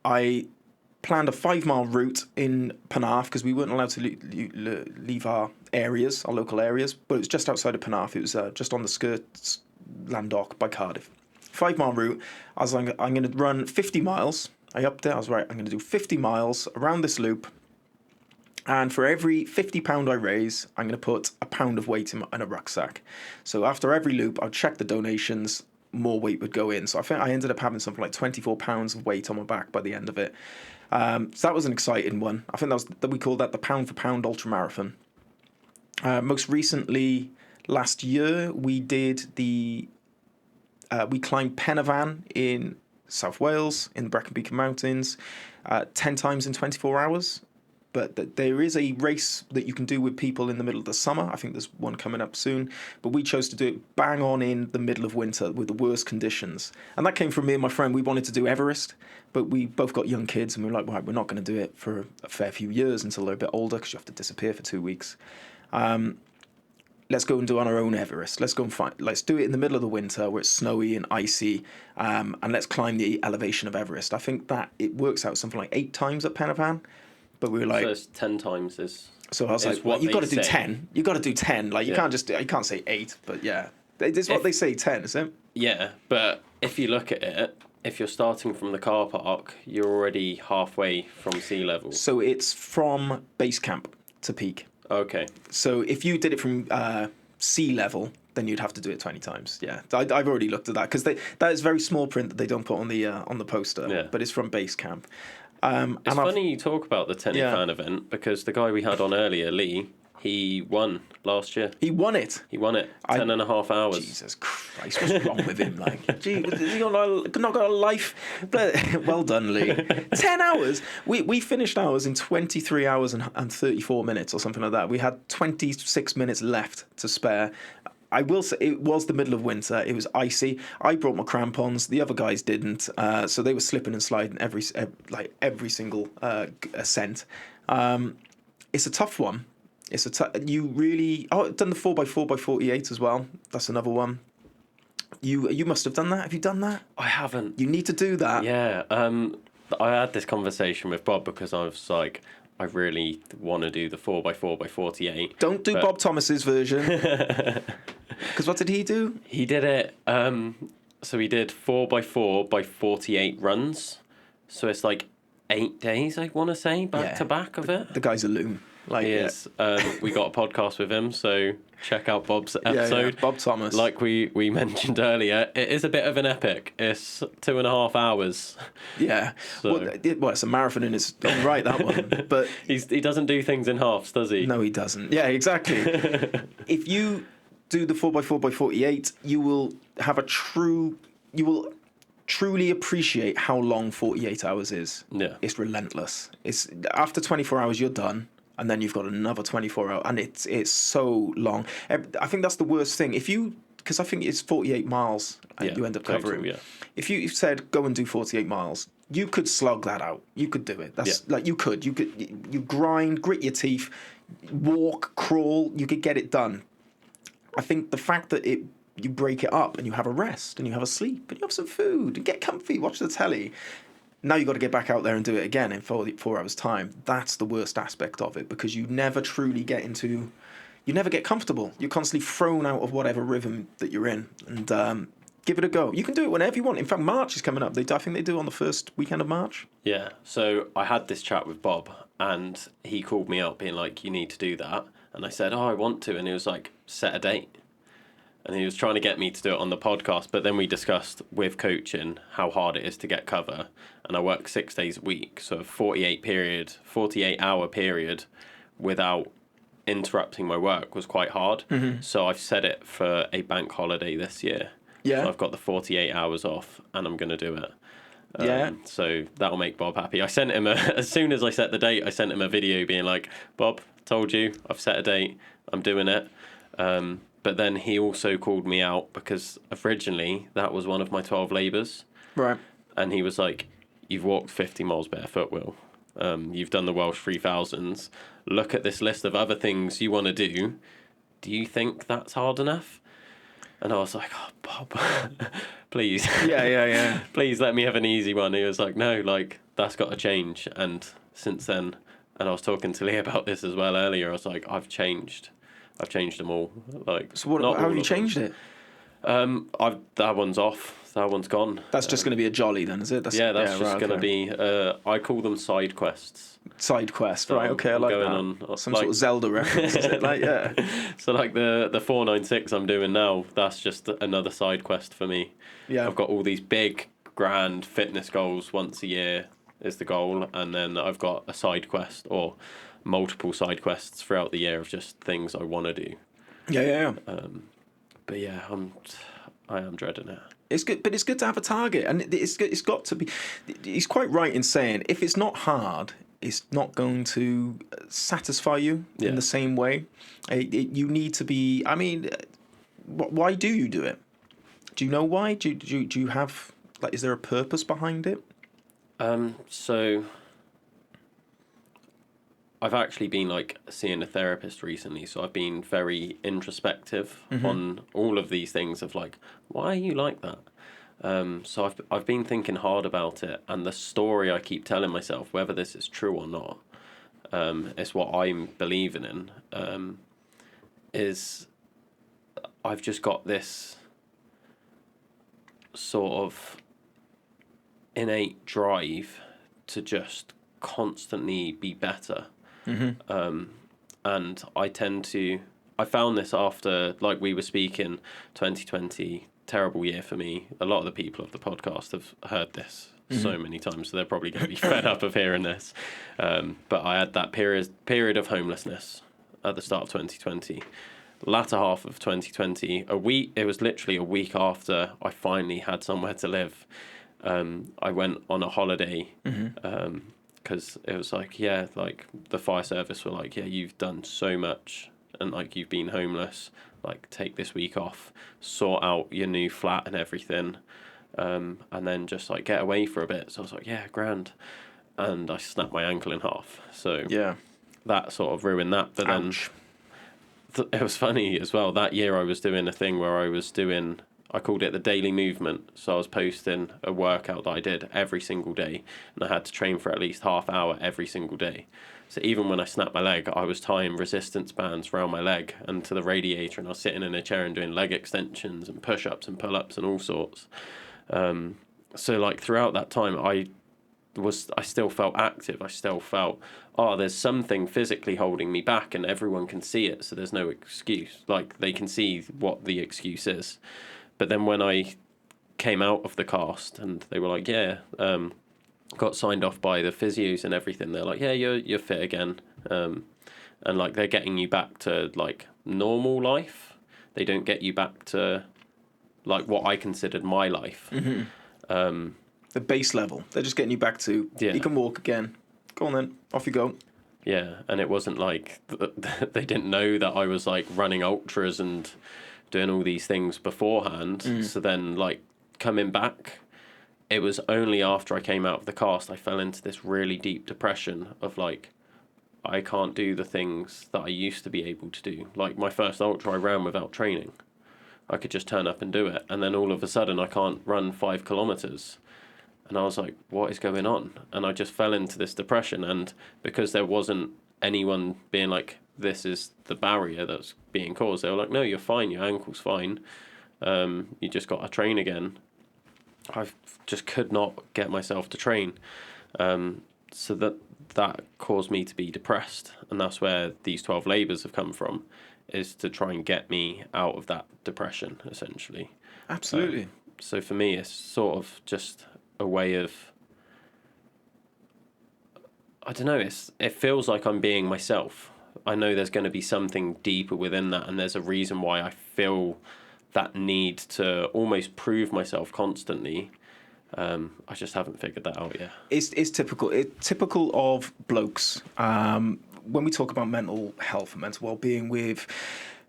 I planned a 5-mile route in Penarth, because we weren't allowed to leave our local areas, but it was just outside of Penarth. It was just on the skirts Landock by Cardiff. 5-mile route. I was like, I'm going to run 50 miles. I upped it. I was right. I'm going to do 50 miles around this loop. And for every 50 pound I raise, I'm going to put a pound of weight in a rucksack. So after every loop, I'll check the donations. More weight would go in. So I think I ended up having something like 24 pounds of weight on my back by the end of it. So that was an exciting one. I think we called that the pound for pound ultra marathon. Most recently, last year, we did we climbed Pen y Fan in South Wales, in the Brecon Beacon Mountains, 10 times in 24 hours. But there is a race that you can do with people in the middle of the summer. I think there's one coming up soon. But we chose to do it bang on in the middle of winter with the worst conditions. And that came from me and my friend. We wanted to do Everest, but we both got young kids, and we were like, right, we're not going to do it for a fair few years until they're a bit older, because you have to disappear for 2 weeks. Let's go and do on our own Everest. Let's do it in the middle of the winter where it's snowy and icy, and let's climb the elevation of Everest. I think that it works out something like 8 times at Pen y Fan. But we were like, so it's 10 times is. So I was like, well, you've got to do 10. You've got to do 10. Like you can't say 8. But yeah, it's what they say 10, isn't it? Yeah, but if you look at it, if you're starting from the car park, you're already halfway from sea level. So it's from base camp to peak. Okay. So if you did it from sea level, then you'd have to do it 20 times. Yeah, I've already looked at that, because that is very small print that they don't put on the poster. Yeah. But it's from base camp. It's funny you talk about the Ten y Fan event, because the guy we had on earlier, Lee, he won last year. He won it? He won it. 10.5 hours. Jesus Christ, what's wrong with him? Like, gee, has he not got a life? Well done, Lee. 10 hours? We finished ours in 23 hours and 34 minutes or something like that. We had 26 minutes left to spare. I will say it was the middle of winter. It was icy. I brought my crampons. The other guys didn't, so they were slipping and sliding every single ascent. It's a tough one. You really. Oh, I've done the 4x4x48 as well. That's another one. You must have done that. Have you done that? I haven't. You need to do that. Yeah. I had this conversation with Bob, because I was like, I really want to do the 4x4x48. Don't do Bob Thomas's version. Because what did he do? He did it. So he did 4x4x48 runs. So it's like 8 days, I want to say, back to back of it. The guy's a loon. Like, he is. We got a podcast with him, so check out Bob's episode. Yeah. Bob Thomas. Like we mentioned earlier, it is a bit of an epic. It's 2.5 hours. Yeah. So. Well, it's a marathon in its own right, that one. But he doesn't do things in halves, does he? No, he doesn't. Yeah, exactly. If you do the 4x4x48, you will truly appreciate how long 48 hours is. Yeah. It's relentless. It's after 24 hours, you're done. And then you've got another 24 hours, and it's so long. I think that's the worst thing. If you because I think it's 48 miles you end up covering. Total, yeah. If you said go and do 48 miles, you could slug that out. You could do it. That's like you grind, grit your teeth, walk, crawl. You could get it done. I think the fact that you break it up and you have a rest and you have a sleep and you have some food and get comfy, watch the telly. Now you've got to get back out there and do it again in 4 hours' time. That's the worst aspect of it, because you never truly you never get comfortable. You're constantly thrown out of whatever rhythm that you're in. And give it a go. You can do it whenever you want. In fact, March is coming up. I think they do it on the first weekend of March. Yeah. So I had this chat with Bob, and he called me up being like, you need to do that. And I said, I want to. And he was like, set a date. And he was trying to get me to do it on the podcast, but then we discussed with coaching how hard it is to get cover. And I work 6 days a week, so a 48-hour period without interrupting my work was quite hard. Mm-hmm. So I've set it for a bank holiday this year. Yeah. So I've got the 48 hours off, and I'm going to do it. So that'll make Bob happy. I sent him as soon as I set the date, I sent him a video being like, Bob, told you, I've set a date, I'm doing it. But then he also called me out because originally that was one of my 12 labours. Right. And he was like, you've walked 50 miles barefoot, Will. You've done the Welsh 3000s. Look at this list of other things you want to do. Do you think that's hard enough? And I was like, oh, Bob, please. Yeah. Please let me have an easy one. He was like, no, like, that's got to change. And since then, and I was talking to Lee about this as well earlier, I was like, I've changed them all. Like, so how have you changed it? That one's off. That one's gone. That's just going to be a jolly then, is it? That's just going to be. I call them side quests. Side quest, so right? Okay, I like that. On, some sort of Zelda reference, is it? Like, yeah. So like the 496 I'm doing now, that's just another side quest for me. Yeah. I've got all these big, grand fitness goals once a year is the goal, and then I've got a side quest or multiple side quests throughout the year of just things I want to do. Yeah. But yeah, I am dreading it. It's good, but it's good to have a target, and it's got to be. He's quite right in saying if it's not hard, it's not going to satisfy you in the same way. You need to be. I mean, why do you do it? Do you know why? Do you have, like, is there a purpose behind it? So I've actually been like seeing a therapist recently, so I've been very introspective on all of these things of like, why are you like that? So I've been thinking hard about it, and the story I keep telling myself, whether this is true or not, it's what I'm believing in, is I've just got this sort of innate drive to just constantly be better. And I found this after, like we were speaking, 2020, terrible year for me. A lot of the people of the podcast have heard this so many times, so they're probably going to be fed up of hearing this. But I had that period of homelessness at the start of 2020. Latter half of 2020, it was literally a week after I finally had somewhere to live. I went on a holiday, because it was like, like the fire service were like, you've done so much, and like you've been homeless, like take this week off, sort out your new flat and everything, and then just like get away for a bit. So I was like, grand, and I snapped my ankle in half. So that sort of ruined that. But Ouch. Then it was funny as well. That year I was doing a thing where I called it the daily movement. So I was posting a workout that I did every single day, and I had to train for at least half hour every single day. So even when I snapped my leg, I was tying resistance bands around my leg and to the radiator, and I was sitting in a chair and doing leg extensions and push-ups and pull-ups and all sorts. So like throughout that time, I still felt active. I still felt, there's something physically holding me back, and everyone can see it, so there's no excuse. Like, they can see what the excuse is. But then when I came out of the cast, and they were like, got signed off by the physios and everything, they're like, you're fit again. And like, they're getting you back to like normal life. They don't get you back to like what I considered my life. The base level. They're just getting you back to, you can walk again. Go on then, off you go. Yeah, and it wasn't like they didn't know that I was like running ultras and doing all these things beforehand. So then, like, coming back, it was only after I came out of the cast I fell into this really deep depression of, like, I can't do the things that I used to be able to do. Like, my first ultra I ran without training. I could just turn up and do it. And then all of a sudden I can't run 5 kilometers. And I was like, what is going on? And I just fell into this depression. And because there wasn't anyone being like, this is the barrier that's being caused, they were like, no, you're fine. Your ankle's fine. You just got to train again. I just could not get myself to train. So that caused me to be depressed. And that's where these 12 labours have come from, is to try and get me out of that depression, essentially. Absolutely. So for me, it's sort of just a way of, I don't know, it feels like I'm being myself. I know there's going to be something deeper within that, and there's a reason why I feel that need to almost prove myself constantly. I just haven't figured that out yet. It's typical. It's typical of blokes. When we talk about mental health and mental well-being with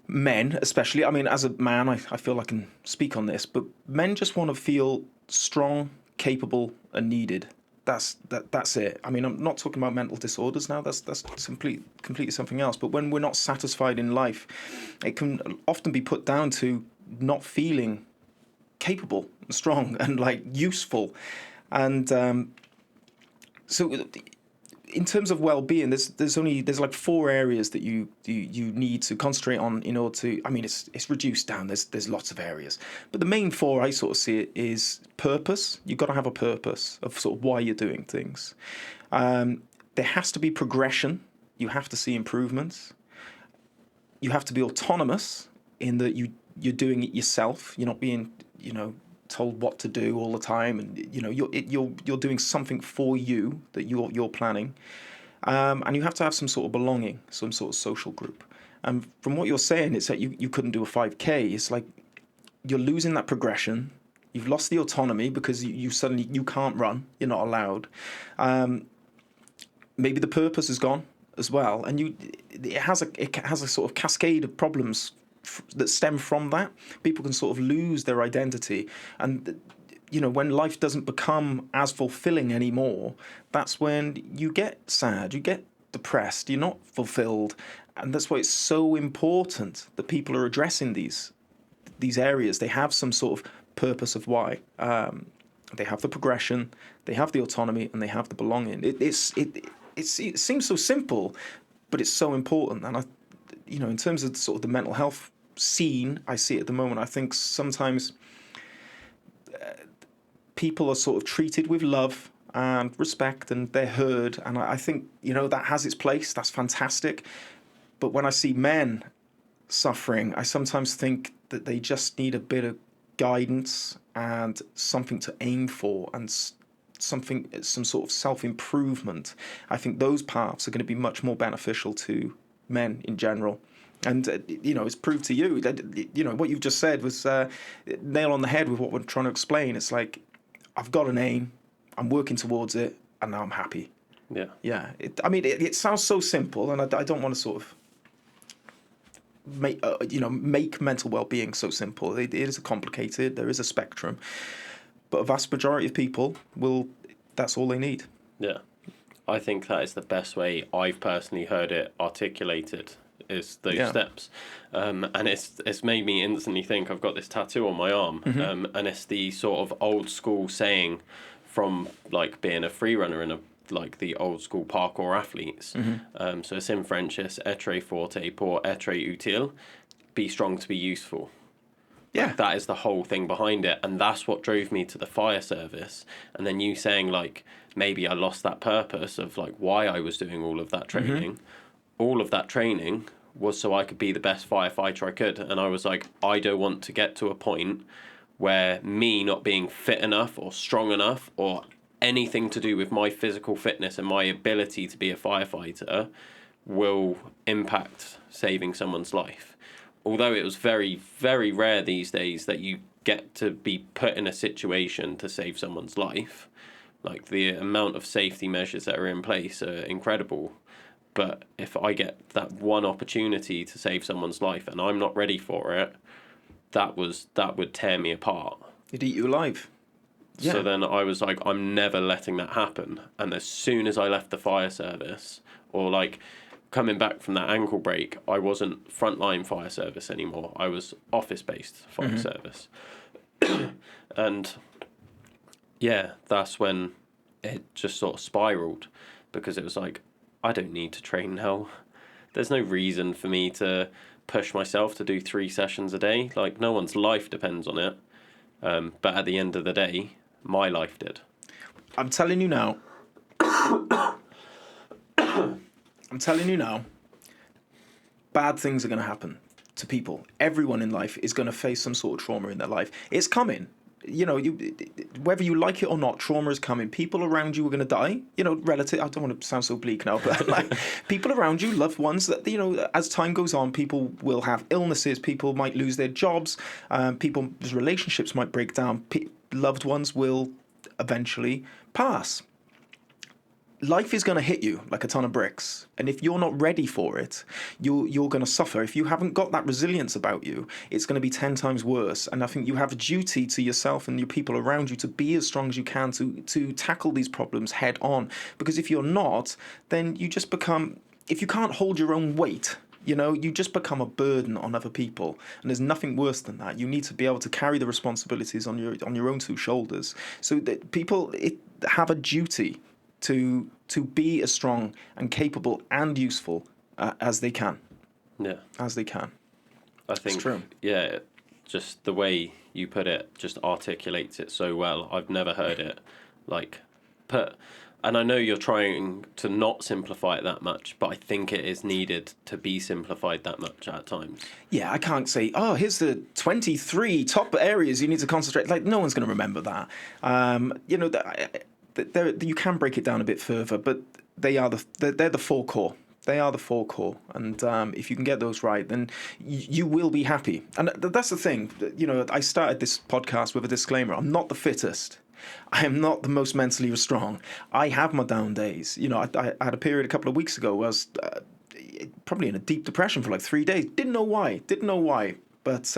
men, especially, I mean, as a man, I feel I can speak on this, but men just want to feel strong, capable, and needed. That's it. I mean, I'm not talking about mental disorders now. That's completely something else. But when we're not satisfied in life, it can often be put down to not feeling capable and strong and, like, useful. And so in terms of well-being, there's like 4 areas that you need to concentrate on in order to, I mean, it's reduced down. There's lots of areas, but the main 4 I sort of see it is purpose. You've got to have a purpose of sort of why you're doing things. There has to be progression. You have to see improvements. You have to be autonomous in that you're doing it yourself. You're not being, told what to do all the time, and you're doing something for you that you're planning, and you have to have some sort of belonging, some sort of social group. And from what you're saying, it's that you couldn't do a 5K. It's like you're losing that progression. You've lost the autonomy because you suddenly you can't run. You're not allowed. Maybe the purpose is gone as well, and it has a sort of cascade of problems that stem from that. People can sort of lose their identity, and when life doesn't become as fulfilling anymore, that's when you get sad, you get depressed, you're not fulfilled. And that's why it's so important that people are addressing these areas. They have some sort of purpose of why. They have the progression, they have the autonomy, and they have the belonging. It seems so simple, but it's so important. And in terms of sort of the mental health scene I see at the moment, I think sometimes people are sort of treated with love and respect, and they're heard. And I think, that has its place. That's fantastic. But when I see men suffering, I sometimes think that they just need a bit of guidance and something to aim for, and some sort of self-improvement. I think those paths are going to be much more beneficial to men in general. And, it's proved to you that, what you've just said was nail on the head with what we're trying to explain. It's like, I've got an aim, I'm working towards it, and now I'm happy. Yeah. Yeah. It sounds so simple, and I don't want to sort of make mental well-being so simple. It is complicated. There is a spectrum. But a vast majority of people that's all they need. Yeah. I think that is the best way I've personally heard it articulated, is those steps. And it's made me instantly think, I've got this tattoo on my arm, and it's the sort of old school saying from, like, being a free runner and like the old school parkour athletes. So it's in French, it's être forte pour être utile, be strong to be useful. Yeah. Like, that is the whole thing behind it, and that's what drove me to the fire service. And then you saying, like, maybe I lost that purpose of, like, why I was doing all of that training. All of that training was so I could be the best firefighter I could. And I was like, I don't want to get to a point where me not being fit enough or strong enough or anything to do with my physical fitness and my ability to be a firefighter will impact saving someone's life. Although it was very, very rare these days that you get to be put in a situation to save someone's life. Like, the amount of safety measures that are in place are incredible. But if I get that one opportunity to save someone's life and I'm not ready for it, that would tear me apart. It'd eat you alive. Yeah. So then I was like, I'm never letting that happen. And as soon as I left the fire service, or like coming back from that ankle break, I wasn't frontline fire service anymore. I was office-based fire service. And yeah, that's when it just sort of spiraled, because it was like, I don't need to train now. There's no reason for me to push myself to do 3 sessions a day. Like, no one's life depends on it. But at the end of the day, my life did. I'm telling you now. Bad things are going to happen to people. Everyone in life is going to face some sort of trauma in their life. It's coming. You know, whether you like it or not, trauma is coming. People around you are going to die. You know, relative. I don't want to sound so bleak now, but like, people around you, loved ones, that, you know, as time goes on, people will have illnesses. People might lose their jobs. People's relationships might break down. Loved ones will eventually pass. Life is going to hit you like a ton of bricks, and if you're not ready for it, you're going to suffer. If you haven't got that resilience about you, it's going to be 10 times worse. And I think you have a duty to yourself and your people around you to be as strong as you can to tackle these problems head on. Because if you're not, then you just become, if you can't hold your own weight, you know, you just become a burden on other people, and there's nothing worse than that. You need to be able to carry the responsibilities on your own 2 shoulders. So that people have a duty to be as strong and capable and useful as they can. Yeah. As they can. I think, it's true. Yeah, just the way you put it just articulates it so well. I've never heard it like put, and I know you're trying to not simplify it that much, but I think it is needed to be simplified that much at times. Yeah, I can't say, oh, here's the 23 top areas you need to concentrate. Like, no one's going to remember that. You know, you can break it down a bit further, but they're the 4 core. They are the 4 core, and if you can get those right, then you will be happy. And that's the thing. You know, I started this podcast with a disclaimer. I'm not the fittest. I am not the most mentally strong. I have my down days. You know, I had a period a couple of weeks ago where I was probably in a deep depression for like 3 days. Didn't know why. But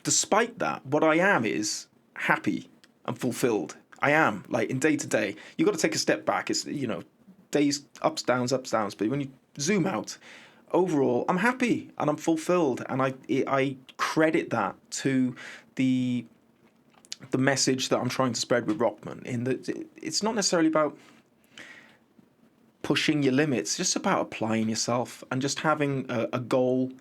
despite that, what I am is happy and fulfilled. I am, like, in day to day. You've got to take a step back. It's, you know, days, ups, downs. But when you zoom out, overall, I'm happy and I'm fulfilled. And I credit that to the message that I'm trying to spread with Rokman, in that it's not necessarily about pushing your limits, it's just about applying yourself and just having a goal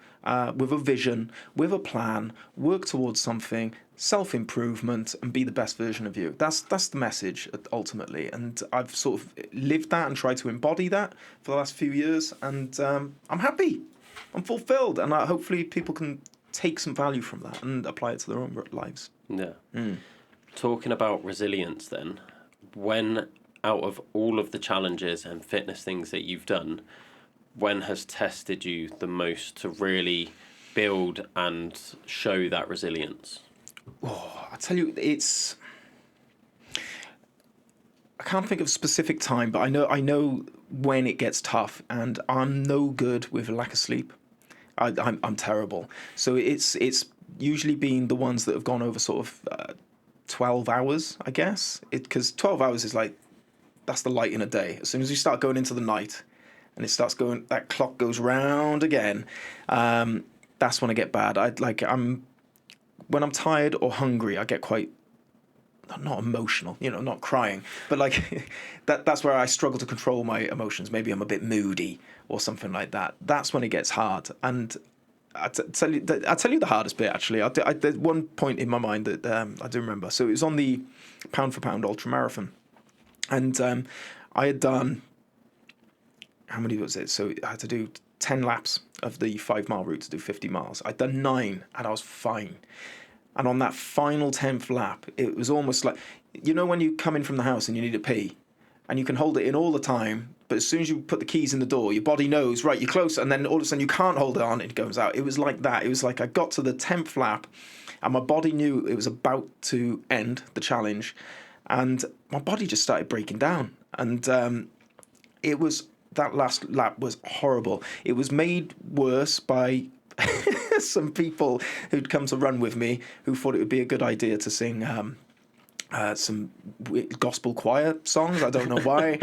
with a vision, with a plan, work towards something, self-improvement, and be the best version of you. That's the message ultimately, and I've sort of lived that and tried to embody that for the last few years, and I'm happy, I'm fulfilled, and hopefully people can take some value from that and apply it to their own lives. Yeah. Talking about resilience then, when out of all of the challenges and fitness things that you've done, when has tested you the most to really build and show that resilience? Oh, I tell you, I can't think of a specific time, but I know when it gets tough, and I'm no good with a lack of sleep. I'm terrible. So it's usually been the ones that have gone over sort of 12 hours, I guess. Because 12 hours is like, that's the light in a day. As soon as you start going into the night and it starts going, that clock goes round again, that's when I get bad. When I'm tired or hungry, I get quite, not emotional, you know, not crying, but like that's where I struggle to control my emotions. Maybe I'm a bit moody or something like that. That's when it gets hard. And I tell you the hardest bit, actually. There's one point in my mind that I do remember. So it was on the pound for pound ultra marathon, and I had done, how many was it? So I had to do 10 laps of the 5 mile route to do 50 miles. I'd done 9 and I was fine. And on that final 10th lap, it was almost like, you know, when you come in from the house and you need to pee, and you can hold it in all the time, but as soon as you put the keys in the door, your body knows, right, you're close, and then all of a sudden you can't hold it on, it goes out. It was like that. It was like I got to the 10th lap, and my body knew it was about to end the challenge, and my body just started breaking down. And that last lap was horrible. It was made worse by some people who'd come to run with me who thought it would be a good idea to sing some gospel choir songs. I don't know why,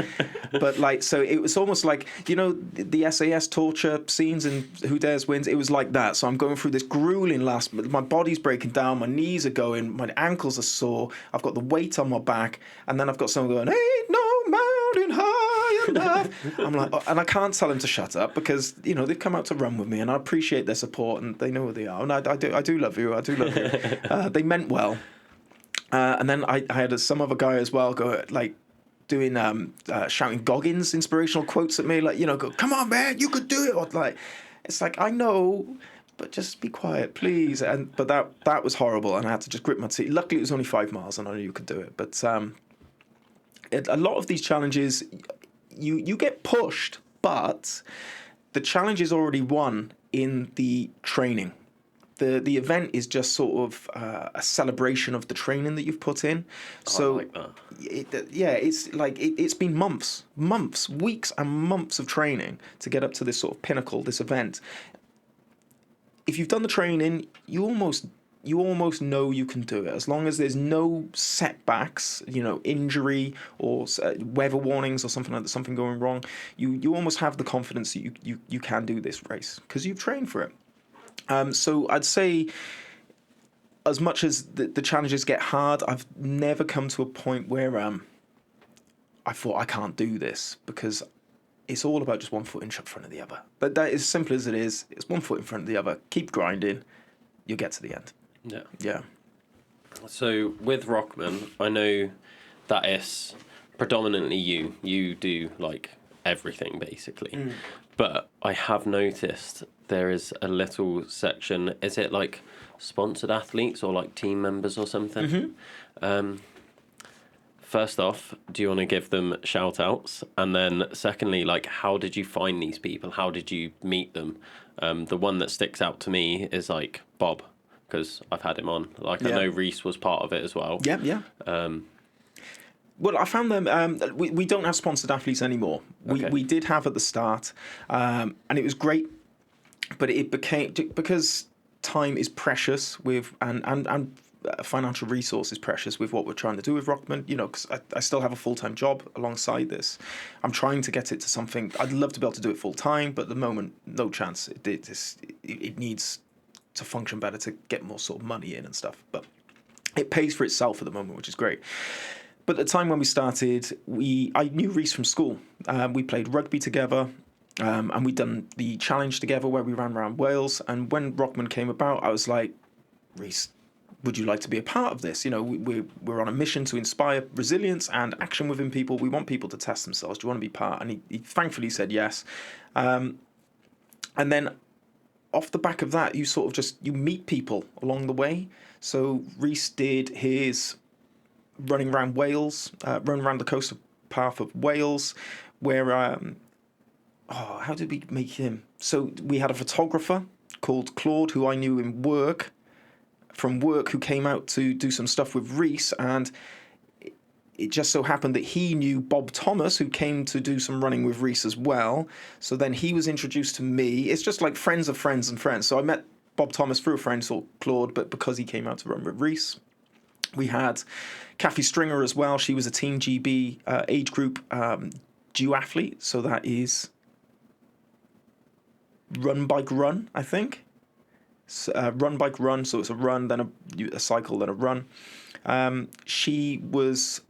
but like, so it was almost like, you know, the SAS torture scenes in Who Dares Wins. It was like that. So I'm going through this grueling my body's breaking down, my knees are going, my ankles are sore, I've got the weight on my back, and then I've got someone going, "Ain't no mountain high enough." I'm like, oh, and I can't tell them to shut up because, you know, they've come out to run with me, and I appreciate their support, and they know who they are, and I do love you. They meant well. And then I had some other guy as well go, like, doing shouting Goggins inspirational quotes at me, like, you know, go, "Come on, man, you could do it." Or like, it's like, I know, but just be quiet, please. But that was horrible, and I had to just grip my teeth. Luckily, it was only 5 miles, and I knew you could do it. But a lot of these challenges, you get pushed, but the challenge is already won in the training. The event is just sort of a celebration of the training that you've put in. So, I like that. It's like it's been months, weeks and months of training to get up to this sort of pinnacle, this event. If you've done the training, you almost know you can do it, as long as there's no setbacks, you know, injury or weather warnings or something like that, something going wrong. You almost have the confidence that you can do this race because you've trained for it. So I'd say, as much as the challenges get hard, I've never come to a point where I thought I can't do this, because it's all about just one foot in front of the other. But that is as simple as it is. It's one foot in front of the other. Keep grinding. You'll get to the end. Yeah. Yeah. So with Rokman, I know that it's predominantly you. You do like everything basically. But I have noticed there is a little section. Is it like sponsored athletes or like team members or something? First off, do you want to give them shout outs? And then secondly, like, how did you find these people? How did you meet them? The one that sticks out to me is like Bob, because I've had him on. Like, I know Reese was part of it as well. Yeah. Well, I found them. We don't have sponsored athletes anymore. We did have at the start, and it was great. But it became, because time is precious with and financial resource is precious with what we're trying to do with Rokman. You know, because I still have a full-time job alongside this. I'm trying to get it to something. I'd love to be able to do it full-time, but at the moment, no chance. It needs to function better to get more sort of money in and stuff. But it pays for itself at the moment, which is great. But at the time when we started, I knew Reese from school. We played rugby together, and we'd done the challenge together where we ran around Wales. And when Rokman came about, I was like, "Reese, would you like to be a part of this? You know, we're on a mission to inspire resilience and action within people. We want people to test themselves. Do you want to be part?" And he thankfully said yes. And then off the back of that, you sort of you meet people along the way. So Reese did his running around Wales, running around the coastal path of Wales, where how did we make him? So we had a photographer called Claude, who I knew from work, who came out to do some stuff with Reese, and it just so happened that he knew Bob Thomas, who came to do some running with Reese as well. So then he was introduced to me. It's just like friends of friends and friends. So I met Bob Thomas through a friend called Claude, but because he came out to run with Reese. We had Kathy Stringer as well. She was a Team GB age group duathlete. So that is run, bike, run, I think. Run, bike, run. So it's a run, then a cycle, then a run. She was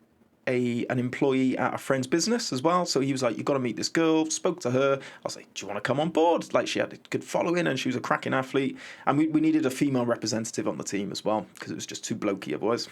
an employee at a friend's business as well. So he was like, "You've got to meet this girl." Spoke to her. I was like, "Do you want to come on board?" Like, she had a good following and she was a cracking athlete. And we needed a female representative on the team as well, because it was just too blokey otherwise.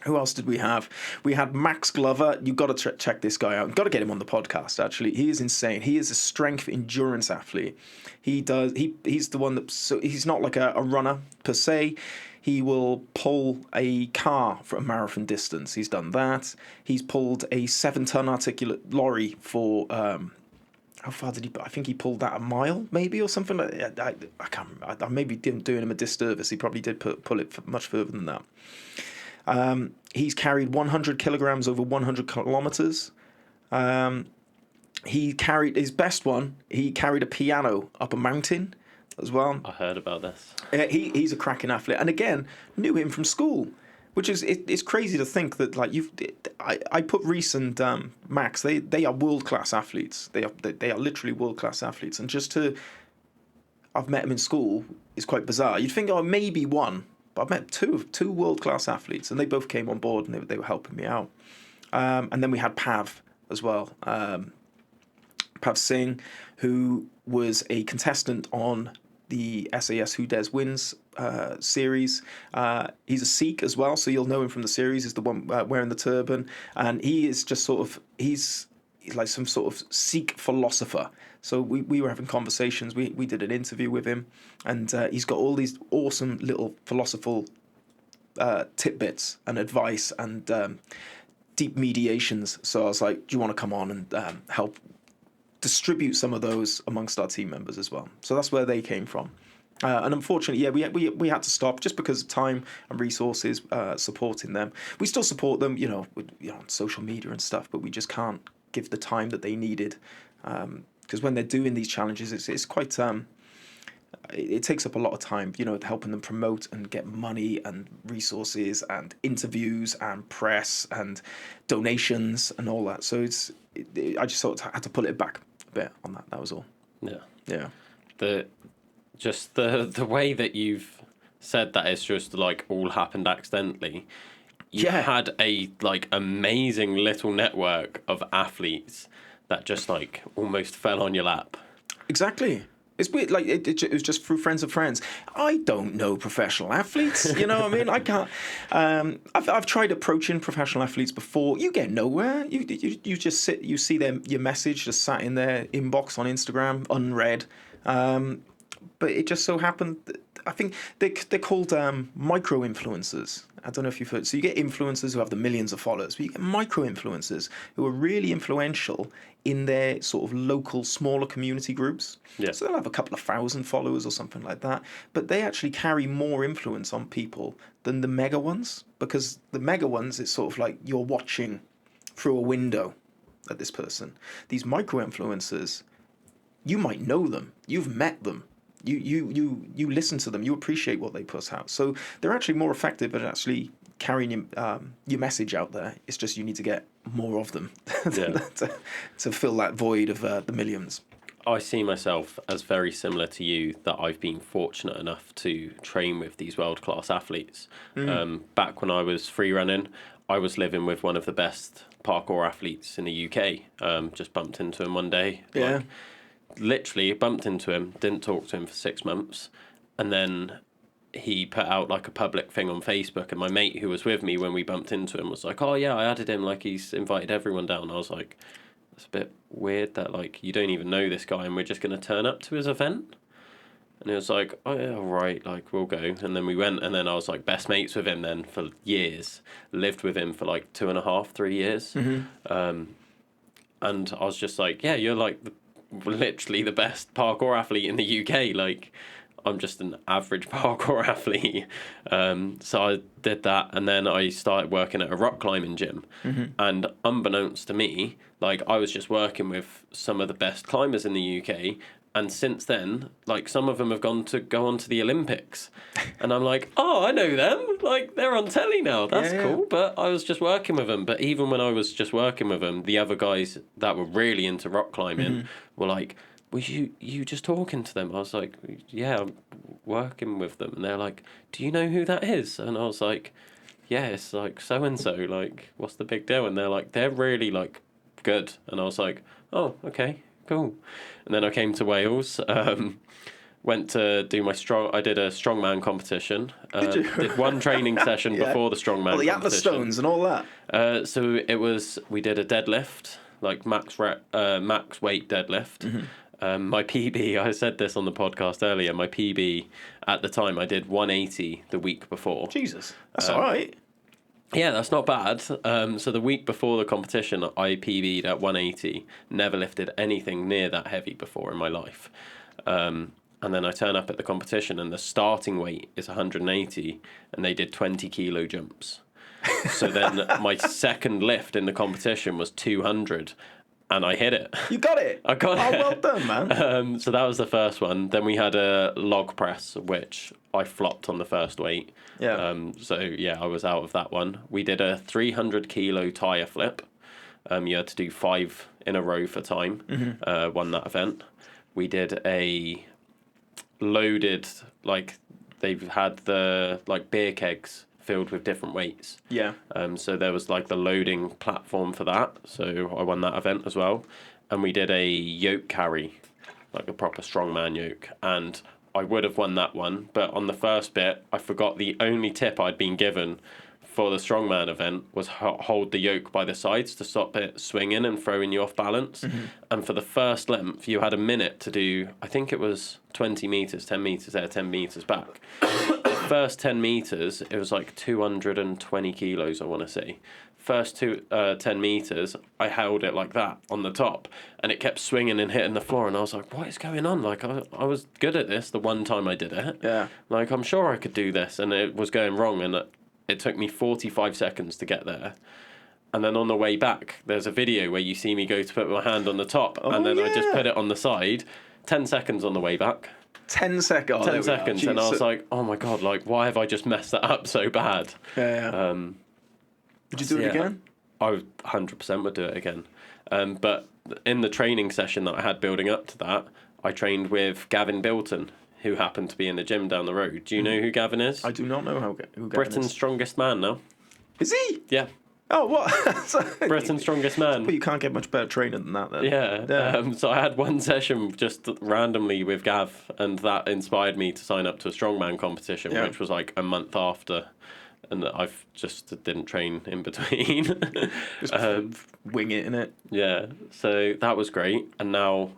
Who else did we have? We had Max Glover. You've got to check this guy out. You've got to get him on the podcast, actually. He is insane. He is a strength endurance athlete. He's the one that, so he's not like a runner per se. He will pull a car for a marathon distance. He's done that. He's pulled a 7-ton articulate lorry for, how far did he? I think he pulled that a mile, maybe, or something like that. I can't remember. I maybe doing him a disservice. He probably did pull it much further than that. He's carried 100 kilograms over 100 kilometers. He carried his best one. He carried a piano up a mountain. as well. I heard about this. He's a cracking athlete, and again, knew him from school, which is it's crazy to think that like I put Reese and Max. They are world class athletes. They are literally world class athletes, and I've met them in school is quite bizarre. You'd think, oh, maybe one, but I've met two world class athletes, and they both came on board and they were helping me out. And then we had Pav as well, Pav Singh, who was a contestant on the SAS Who Dares Wins series. He's a Sikh as well, so you'll know him from the series. He's the one wearing the turban, and he is just he's like some sort of Sikh philosopher. So we were having conversations. We did an interview with him, and he's got all these awesome little philosophical tidbits and advice and deep mediations. So I was like, do you want to come on and help distribute some of those amongst our team members as well? So that's where they came from. And unfortunately, yeah, we had to stop just because of time and resources supporting them. We still support them, on social media and stuff, but we just can't give the time that they needed. Because when they're doing these challenges, it's quite it takes up a lot of time, helping them promote and get money and resources and interviews and press and donations and all that. So I just sort of had to pull it back a bit on that. That was all. Yeah. The way that you've said that is just like all happened accidentally. You had a like amazing little network of athletes that just like almost fell on your lap. Exactly. It's weird, like it was just through friends of friends. I don't know professional athletes, you know what I mean? I can't. I've tried approaching professional athletes before. You get nowhere. You just sit. You see your message just sat in their inbox on Instagram, unread. But it just so happened. I think they're called micro influencers. I don't know if you've heard. So you get influencers who have the millions of followers, but you get micro influencers who are really influential in their sort of local, smaller community groups. Yeah. So they'll have a couple of thousand followers or something like that, but they actually carry more influence on people than the mega ones, because the mega ones, it's sort of like you're watching through a window at this person. These micro influencers, you might know them, you've met them. You listen to them, you appreciate what they put out. So they're actually more effective at actually carrying your message out there. It's just you need to get more of them to fill that void of the millions. I see myself as very similar to you, that I've been fortunate enough to train with these world-class athletes. Back when I was free running, I was living with one of the best parkour athletes in the UK. Just bumped into him one day. Yeah. Literally bumped into him, didn't talk to him for 6 months, and then he put out like a public thing on Facebook, and my mate who was with me when we bumped into him was like, oh yeah, I added him, like he's invited everyone down. I was like, it's a bit weird that like you don't even know this guy and we're just going to turn up to his event. And he was like, oh yeah, all right, like we'll go. And then we went, and then I was like best mates with him then for years, lived with him for like 2.5, 3 years. And I was just like, yeah, you're like literally the best parkour athlete in the UK. Like I'm just an average parkour athlete. So I did that, and then I started working at a rock climbing gym. And unbeknownst to me, like I was just working with some of the best climbers in the UK. And since then, like some of them have go on to the Olympics. And I'm like, oh, I know them. Like they're on telly now. That's cool. But I was just working with them. But even when I was just working with them, the other guys that were really into rock climbing were like, was you just talking to them? I was like, yeah, I'm working with them. And they're like, do you know who that is? And I was like, yeah, it's like so-and-so. Like, what's the big deal? And they're like, they're really like good. And I was like, oh, okay, cool. And then I came to Wales, went to do I did a strongman competition. Did one training session before the strongman the Atlas stones and all that. So we did a deadlift, like max weight deadlift. My PB, I said this on the podcast earlier, my PB at the time, I did 180 the week before. Jesus, that's all right. Yeah, that's not bad. So the week before the competition, I PB'd at 180. Never lifted anything near that heavy before in my life. And then I turn up at the competition, and the starting weight is 180, and they did 20 kilo jumps. So then my second lift in the competition was 200, and I hit it. You got it. I got it. Oh, well done, man. So that was the first one. Then we had a log press, which I flopped on the first weight. Yeah. So yeah, I was out of that one. We did a 300 kilo tire flip. You had to do 5 in a row for time. Won that event. We did a loaded, like, they've had the like beer kegs filled with different weights. Yeah. So there was like the loading platform for that. So I won that event as well. And we did a yoke carry, like a proper strongman yoke. And I would have won that one, but on the first bit, I forgot the only tip I'd been given for the strongman event was hold the yoke by the sides to stop it swinging and throwing you off balance. And for the first length, you had a minute to do, I think it was 20 metres, 10 metres there, 10 metres back. First 10 metres, it was like 220 kilos, I want to say. First 10 metres, I held it like that on the top, and it kept swinging and hitting the floor, and I was like, what is going on? Like, I was good at this the one time I did it. Yeah. Like, I'm sure I could do this, and it was going wrong, and it took me 45 seconds to get there. And then on the way back, there's a video where you see me go to put my hand on the top, and then I just put it on the side. 10 seconds on the way back. 10 seconds. 10 seconds, and I was like, oh my God, like, why have I just messed that up so bad? Yeah. Would you do it again? I 100% would do it again. But in the training session that I had building up to that, I trained with Gavin Bilton, who happened to be in the gym down the road. Do you know who Gavin is? I do not know who Gavin Britain's is. strongest man now. Is he? Yeah. Oh, what? Britain's strongest man. But you can't get much better trainer than that, then. Yeah. So I had one session just randomly with Gav, and that inspired me to sign up to a strongman competition, which was like a month after. And I've just didn't train in between. Just wing it, innit? Yeah. So that was great. And now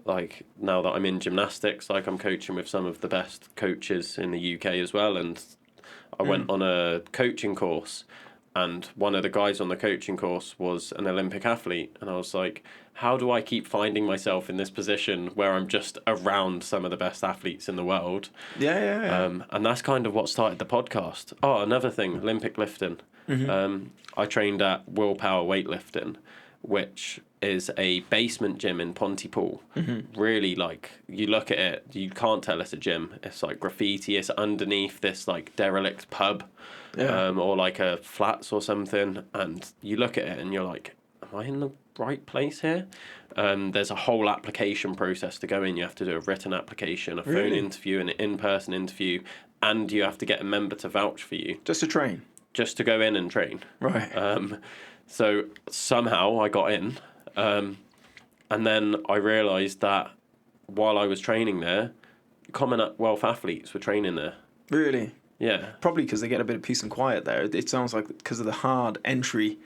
that I'm in gymnastics, like, I'm coaching with some of the best coaches in the UK as well. And I went on a coaching course, and one of the guys on the coaching course was an Olympic athlete. And I was like, how do I keep finding myself in this position where I'm just around some of the best athletes in the world? Yeah. And that's kind of what started the podcast. Oh, another thing, Olympic lifting. I trained at Willpower Weightlifting, which is a basement gym in Pontypool. Really, like, you look at it, you can't tell it's a gym. It's like graffiti. It's underneath this like derelict pub, or like a flats or something. And you look at it and you're like, am I in the right place here? There's a whole application process to go in. You have to do a written application, a phone interview, an in-person interview, and you have to get a member to vouch for you. Just to train? Just to go in and train. Right. So somehow I got in, and then I realised that while I was training there, Commonwealth athletes were training there. Really? Yeah. Probably because they get a bit of peace and quiet there. It sounds like because of the hard entry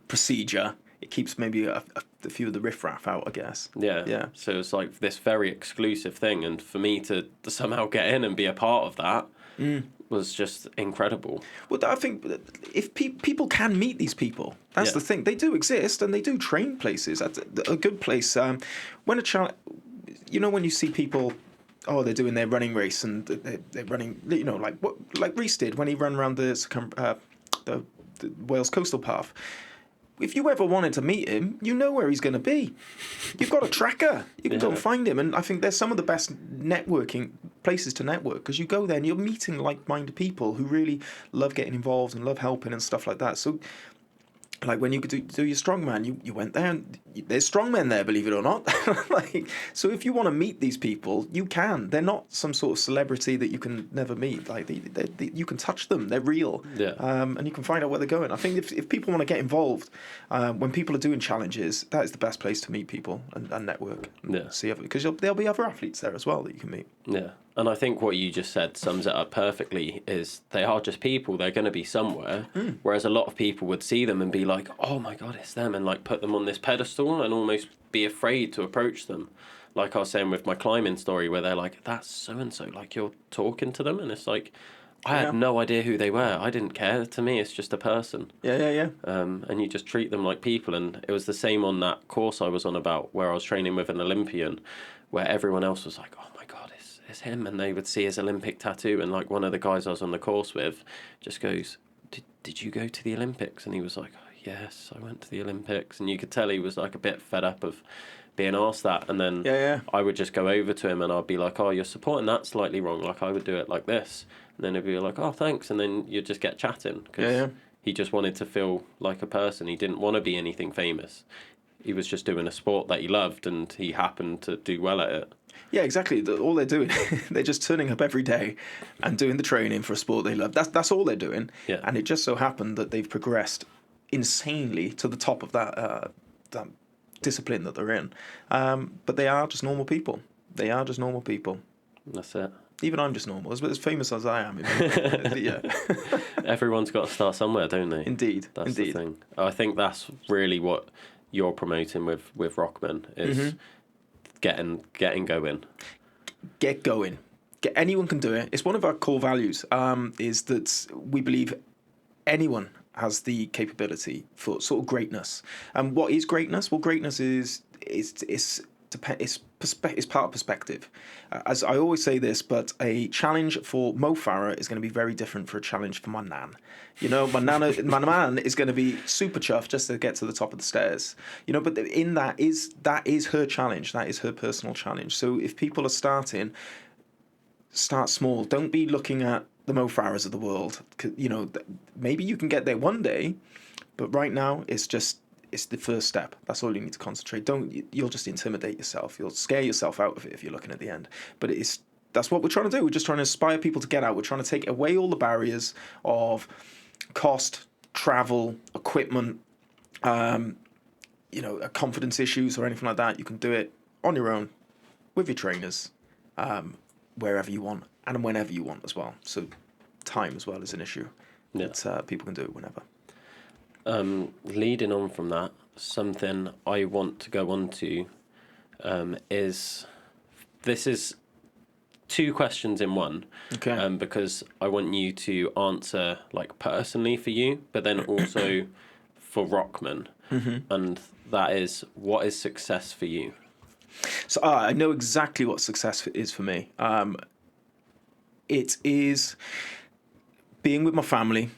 procedure, it keeps maybe a few of the riffraff out, I guess. Yeah. So it's like this very exclusive thing, and for me to somehow get in and be a part of that was just incredible. Well, I think if people can meet these people, that's the thing. They do exist, and they do train places. That's a good place. When a child, when you see people, they're doing their running race, and they're running, like Reese did when he ran around the Wales Coastal Path. If you ever wanted to meet him, you know where he's going to be. You've got a tracker. You can go and find him. And I think there's some of the best networking places to network, because you go there and you're meeting like-minded people who really love getting involved and love helping and stuff like that. So, like when you do your strongman, you went there and there's strongmen there, believe it or not. So if you want to meet these people, you can. They're not some sort of celebrity that you can never meet. Like you can touch them. They're real. Yeah. And you can find out where they're going. I think if people want to get involved, when people are doing challenges, that is the best place to meet people and network. Yeah. See, because there'll be other athletes there as well that you can meet. Yeah. And I think what you just said sums it up perfectly, is they are just people. They're going to be somewhere. Whereas a lot of people would see them and be like, oh my God, it's them, and like put them on this pedestal and almost be afraid to approach them. Like I was saying with my climbing story, where they're like, that's so-and-so, like you're talking to them, and it's like, I had no idea who they were. I didn't care. To me, it's just a person. Yeah. And you just treat them like people. And it was the same on that course I was on about, where I was training with an Olympian, where everyone else was like, oh my God, it's him. And they would see his Olympic tattoo. And like one of the guys I was on the course with just goes, did you go to the Olympics? And he was like, oh, yes, I went to the Olympics. And you could tell he was like a bit fed up of being asked that. And then I would just go over to him and I'd be like, oh, you're supporting that slightly wrong. Like, I would do it like this. And then he'd be like, oh, thanks. And then you'd just get chatting because he just wanted to feel like a person. He didn't want to be anything famous. He was just doing a sport that he loved and he happened to do well at it. Yeah, exactly. All they're doing, they're just turning up every day and doing the training for a sport they love. That's all they're doing. Yeah. And it just so happened that they've progressed insanely to the top of that discipline that they're in. But they are just normal people. They are just normal people. That's it. Even I'm just normal, as famous as I am. Yeah. Everyone's got to start somewhere, don't they? Indeed. That's the thing. I think that's really what you're promoting with Rokman is getting going. Get going. Anyone can do it. It's one of our core values. Is that we believe anyone has the capability for sort of greatness. And what is greatness? Well, greatness is part of perspective. As I always say this, but a challenge for Mo Farah is going to be very different for a challenge for my nan. You know, my nan is going to be super chuffed just to get to the top of the stairs. You know, but in that is her challenge. That is her personal challenge. So if people are starting, start small. Don't be looking at the Mo Farahs of the world. You know, maybe you can get there one day, but right now it's the first step. That's all you need to concentrate. You'll just intimidate yourself. You'll scare yourself out of it if you're looking at the end. But that's what we're trying to do. We're just trying to inspire people to get out. We're trying to take away all the barriers of cost, travel, equipment, confidence issues or anything like that. You can do it on your own with your trainers, wherever you want and whenever you want as well. So time as well is an issue. Yeah. That people can do it whenever. Leading on from that, something I want to go on to is two questions in one. Okay. Because I want you to answer like personally for you, but then also for Rokman. And that is, what is success for you? So I know exactly what success is for me. It is being with my family,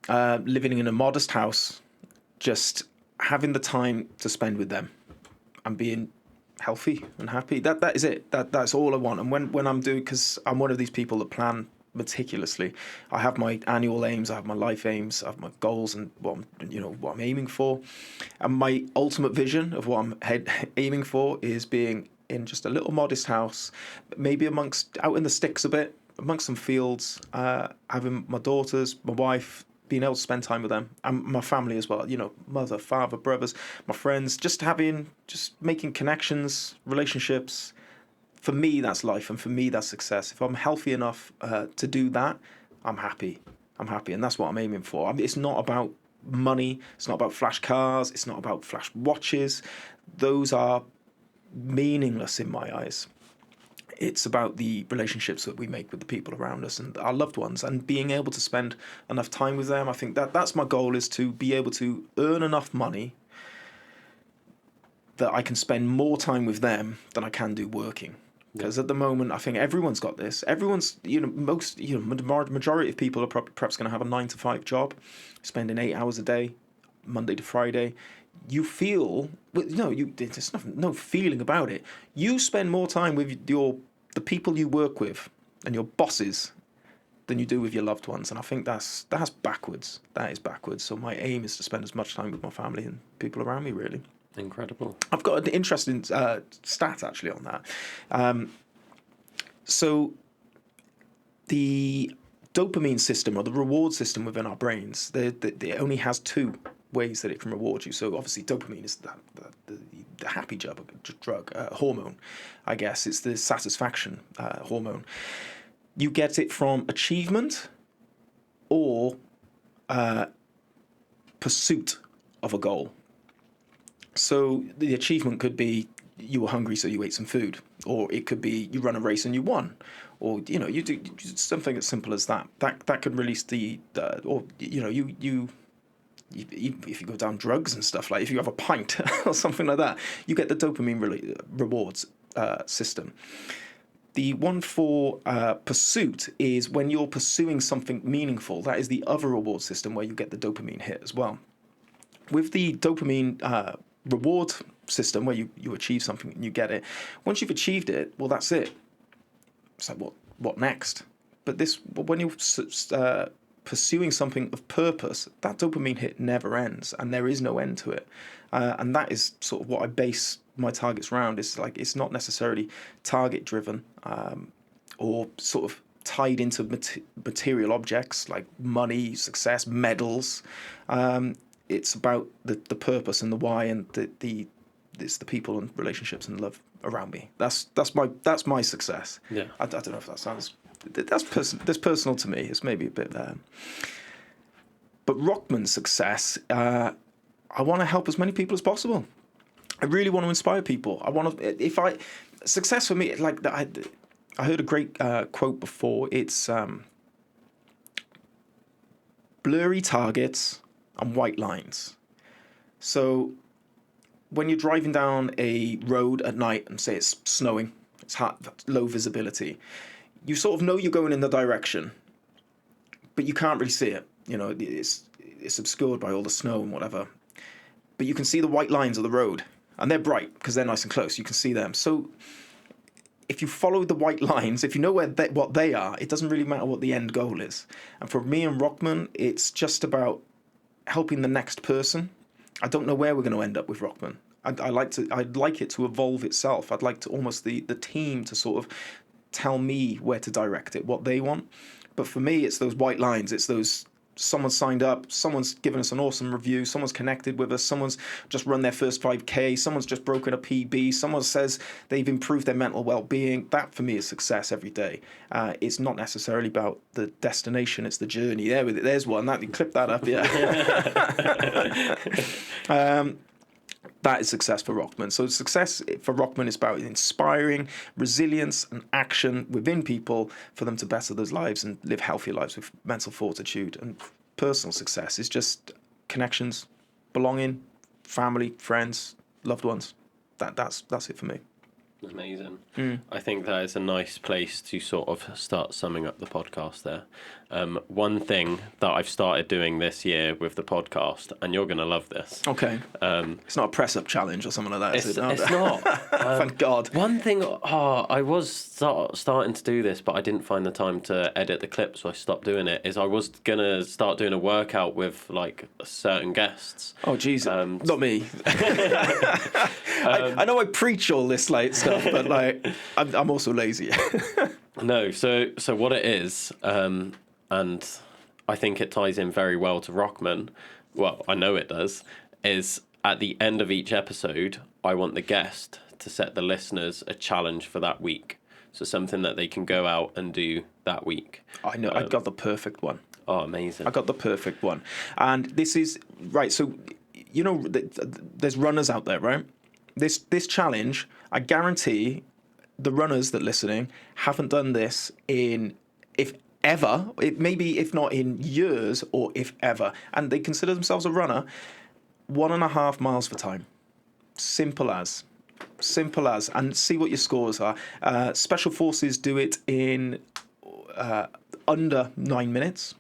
living in a modest house, just having the time to spend with them and being healthy and happy. That is it. That's all I want. And when I'm doing, because I'm one of these people that plan meticulously. I have my annual aims, I have my life aims, I have my goals and what I'm aiming for. And my ultimate vision of what I'm aiming for is being in just a little modest house, maybe out in the sticks a bit, amongst some fields, having my daughters, my wife, being able to spend time with them and my family as well, mother, father, brothers, my friends, just making connections, relationships. For me, that's life, and for me, that's success. If I'm healthy enough to do that, I'm happy. And that's what I'm aiming for. It's not about money. It's not about flash cars. It's not about flash watches. Those are meaningless in my eyes. It's about the relationships that we make with the people around us and our loved ones, and being able to spend enough time with them. I think that's my goal, is to be able to earn enough money that I can spend more time with them than I can do working. Because at the moment, I think everyone's got this. Everyone's, majority of people are perhaps going to have a 9-to-5 job, spending 8 hours a day, Monday to Friday. You feel, there's no feeling about it. You spend more time with the people you work with and your bosses than you do with your loved ones. And I think that's backwards. That is backwards. So my aim is to spend as much time with my family and people around me, really. Incredible. I've got an interesting stat actually on that. So the dopamine system, or the reward system within our brains, it only has 2 ways that it can reward you. So obviously dopamine is the happy drug, hormone, I guess. It's the satisfaction hormone. You get it from achievement or pursuit of a goal. So the achievement could be you were hungry, so you ate some food, or it could be you run a race and you won, or you do something as simple as that. That could release if you go down drugs and stuff, like if you have a pint or something like that, you get the dopamine rewards system. The one for pursuit is when you're pursuing something meaningful. That is the other reward system where you get the dopamine hit as well. with the dopamine reward system where you achieve something and you get it. Once you've achieved it, well, that's it. It's like, what next? But when you're pursuing something of purpose, that dopamine hit never ends, and there is no end to it. And that is sort of what I base my targets around. It's like, it's not necessarily target driven or sort of tied into material objects like money, success, medals. It's about the purpose and the why, and it's the people and relationships and love around me. That's my success. Yeah. I don't know if that sounds that's personal to me. It's maybe a bit but Rokman's success, I want to help as many people as possible. I really want to inspire people. Success for me, like I heard a great quote before. It's blurry targets and white lines. So when you're driving down a road at night and say it's snowing, it's hot, low visibility, you sort of know you're going in the direction, but you can't really see it. You know, it's obscured by all the snow and whatever. But you can see the white lines of the road, and they're bright because they're nice and close. You can see them. So if you follow the white lines, if you know what they are, it doesn't really matter what the end goal is. And for me and Rokman, it's just about helping the next person. I don't know where we're going to end up with Rokman. I'd like it to evolve itself. I'd like to almost the team to sort of tell me where to direct it, what they want. But for me, it's those white lines. It's those, someone signed up, someone's given us an awesome review, someone's connected with us, someone's just run their first 5K, someone's just broken a PB, someone says they've improved their mental well-being. That for me is success every day. It's not necessarily about the destination, it's the journey. There's one. You clip that up, yeah. That is success for Rokman. So success for Rokman is about inspiring resilience and action within people for them to better their lives and live healthier lives with mental fortitude. And personal success is just connections, belonging, family, friends, loved ones. That's it for me. Amazing. I think that is a nice place to sort of start summing up the podcast there. One thing that I've started doing this year with the podcast, and you're going to love this. Okay. It's not a press-up challenge or something like that, is it? It's not. Thank God. One thing, I was starting to do this, but I didn't find the time to edit the clip, so I stopped doing it, is I was going to start doing a workout with, like, certain guests. Oh, Jesus. Not me. I know I preach all this, like, stuff, but, like, I'm also lazy. No, so what it is, and I think it ties in very well to Rokman, well, I know it does, is at the end of each episode, I want the guest to set the listeners a challenge for that week. So something that they can go out and do that week. I know, I got the perfect one. Oh, amazing. I got the perfect one. And this is, right, so, you know, there's runners out there, right? This challenge, I guarantee the runners that are listening haven't done this maybe if not in years or if ever, and they consider themselves a runner. 1.5 miles for time. Simple as, and see what your scores are. Special Forces do it in under 9 minutes.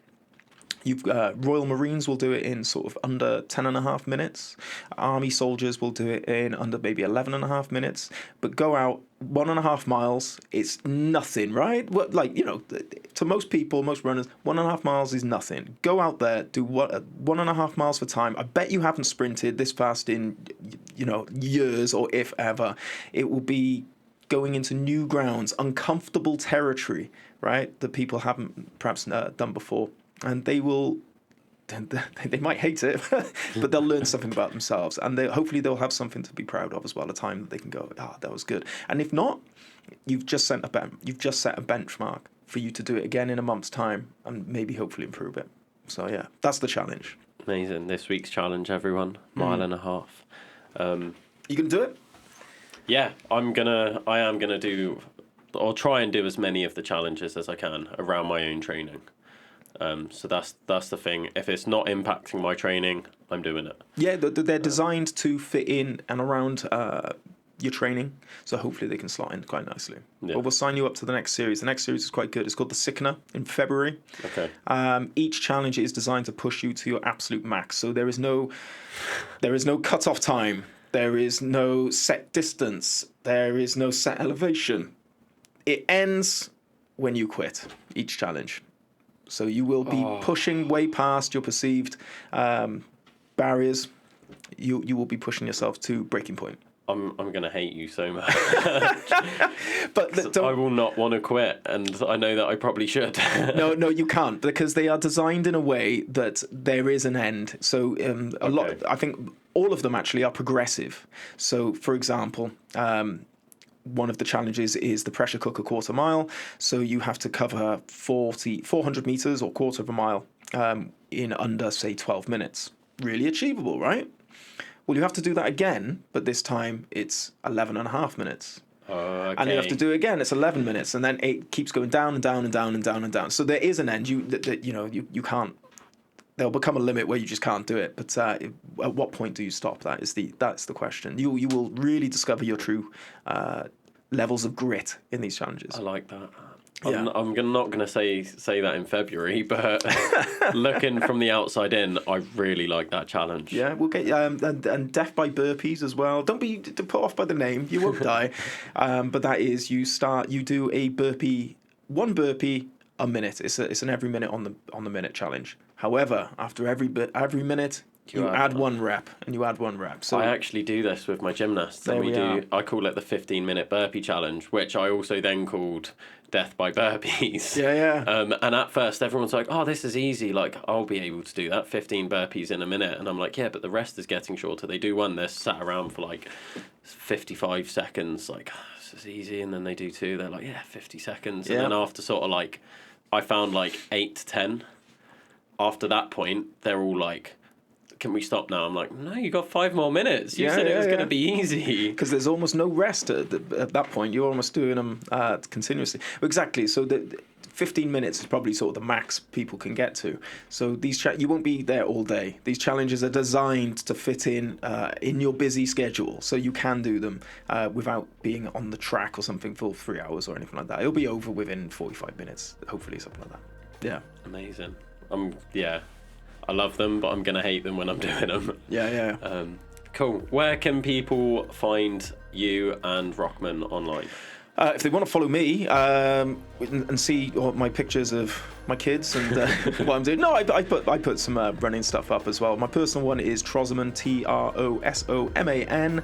Royal Marines will do it in sort of under 10.5 minutes. Army soldiers will do it in under maybe 11.5 minutes. But go out 1.5 miles, it's nothing, right? Like, you know, to most people, most runners, 1.5 miles is nothing. Go out there, do 1.5 miles for time. I bet you haven't sprinted this fast in, you know, years or if ever. It will be going into new grounds, uncomfortable territory, right, that people haven't perhaps done before. And they might hate it, but they'll learn something about themselves, and hopefully they'll have something to be proud of as well. A time that they can go, that was good. And if not, you've just set a benchmark for you to do it again in a month's time, and maybe hopefully improve it. So yeah, that's the challenge. Amazing. This week's challenge, everyone, 1.5 miles. You gonna do it? Yeah, I am gonna do, or try and do as many of the challenges as I can around my own training. So that's the thing. If it's not impacting my training, I'm doing it. Yeah, they're designed to fit in and around your training, so hopefully they can slot in quite nicely. Yeah. But we'll sign you up to the next series. The next series is quite good. It's called the Sickener in February. Okay. Each challenge is designed to push you to your absolute max. So there is no cut-off time. There is no set distance. There is no set elevation. It ends when you quit each challenge. So you will be pushing way past your perceived barriers. You will be pushing yourself to breaking point. I'm going to hate you so much. But I will not want to quit, and I know that I probably should. No, you can't, because they are designed in a way that there is an end. So lot, I think all of them actually are progressive. So, for example, one of the challenges is the pressure cooker quarter mile. So you have to cover 400 meters or quarter of a mile in under, say, 12 minutes. Really achievable, right? Well, you have to do that again, but this time it's 11 and a half minutes. Okay. And you have to do it again. It's 11 minutes, and then it keeps going down and down and down and down and down. So there is an end. You can't. There'll become a limit where you just can't do it. But at what point do you stop? That's the question. You will really discover your true levels of grit in these challenges. I like that. Yeah. I'm not going to say that in February, but looking from the outside in, I really like that challenge. Yeah, we'll get and death by burpees as well. Don't be put off by the name; you won't die. But that is, you do a burpee, one burpee a minute. It's an every minute on the minute challenge. However, after every minute, you add one rep, and you add one rep. So I actually do this with my gymnasts, and I call it the 15-minute burpee challenge, which I also then called death by burpees. Yeah. And at first, everyone's like, "Oh, this is easy. Like, I'll be able to do that 15 burpees in a minute." And I'm like, "Yeah, but the rest is getting shorter." They do one. They're sat around for like 55 seconds. Like, this is easy. And then they do two. They're like, "Yeah, 50 seconds." And then after sort of like, I found like 8 to 10. After that point, they're all like, "Can we stop now?" I'm like, "No, you got 5 more minutes. You said it was going to be easy." Because there's almost no rest at that point. You're almost doing them continuously. Exactly. So the 15 minutes is probably sort of the max people can get to. So these you won't be there all day. These challenges are designed to fit in your busy schedule, so you can do them without being on the track or something for 3 hours or anything like that. It'll be over within 45 minutes, hopefully, something like that. Yeah. Amazing. I love them, but I'm going to hate them when I'm doing them. Yeah. Cool. Where can people find you and Rokman online? If they want to follow me and see all my pictures of my kids and what I'm doing, I put some running stuff up as well. My personal one is Trosoman, Trosoman,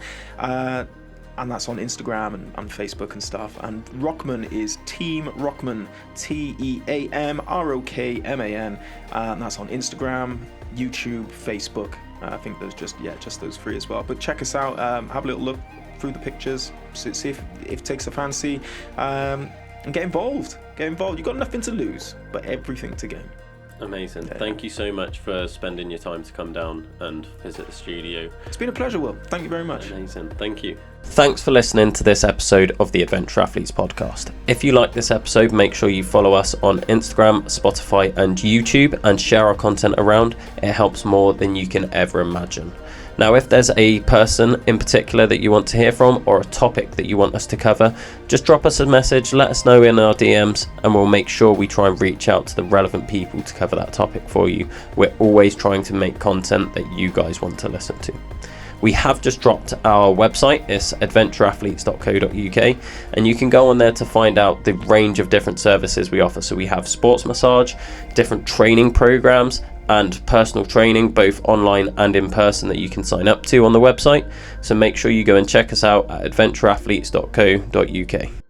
and that's on Instagram and Facebook and stuff. And Rokman is Team Rokman, TeamRokman, and that's on Instagram, YouTube, Facebook. I think there's just those 3 as well. But check us out. Have a little look through the pictures, see if it takes a fancy, and get involved. You've got nothing to lose, but everything to gain. Amazing. Thank you so much for spending your time to come down and visit the studio. It's been a pleasure, Will. Thank you very much. Amazing. Thank you. Thanks for listening to this episode of the Adventure Athletes podcast. If you like this episode, make sure you follow us on Instagram, Spotify and YouTube and share our content around. It helps more than you can ever imagine. Now, if there's a person in particular that you want to hear from or a topic that you want us to cover, just drop us a message, let us know in our DMs, and we'll make sure we try and reach out to the relevant people to cover that topic for you. We're always trying to make content that you guys want to listen to. We have just dropped our website. It's adventureathletes.co.uk, and you can go on there to find out the range of different services we offer. So we have sports massage, different training programs, and personal training, both online and in person, that you can sign up to on the website. So make sure you go and check us out at adventureathletes.co.uk.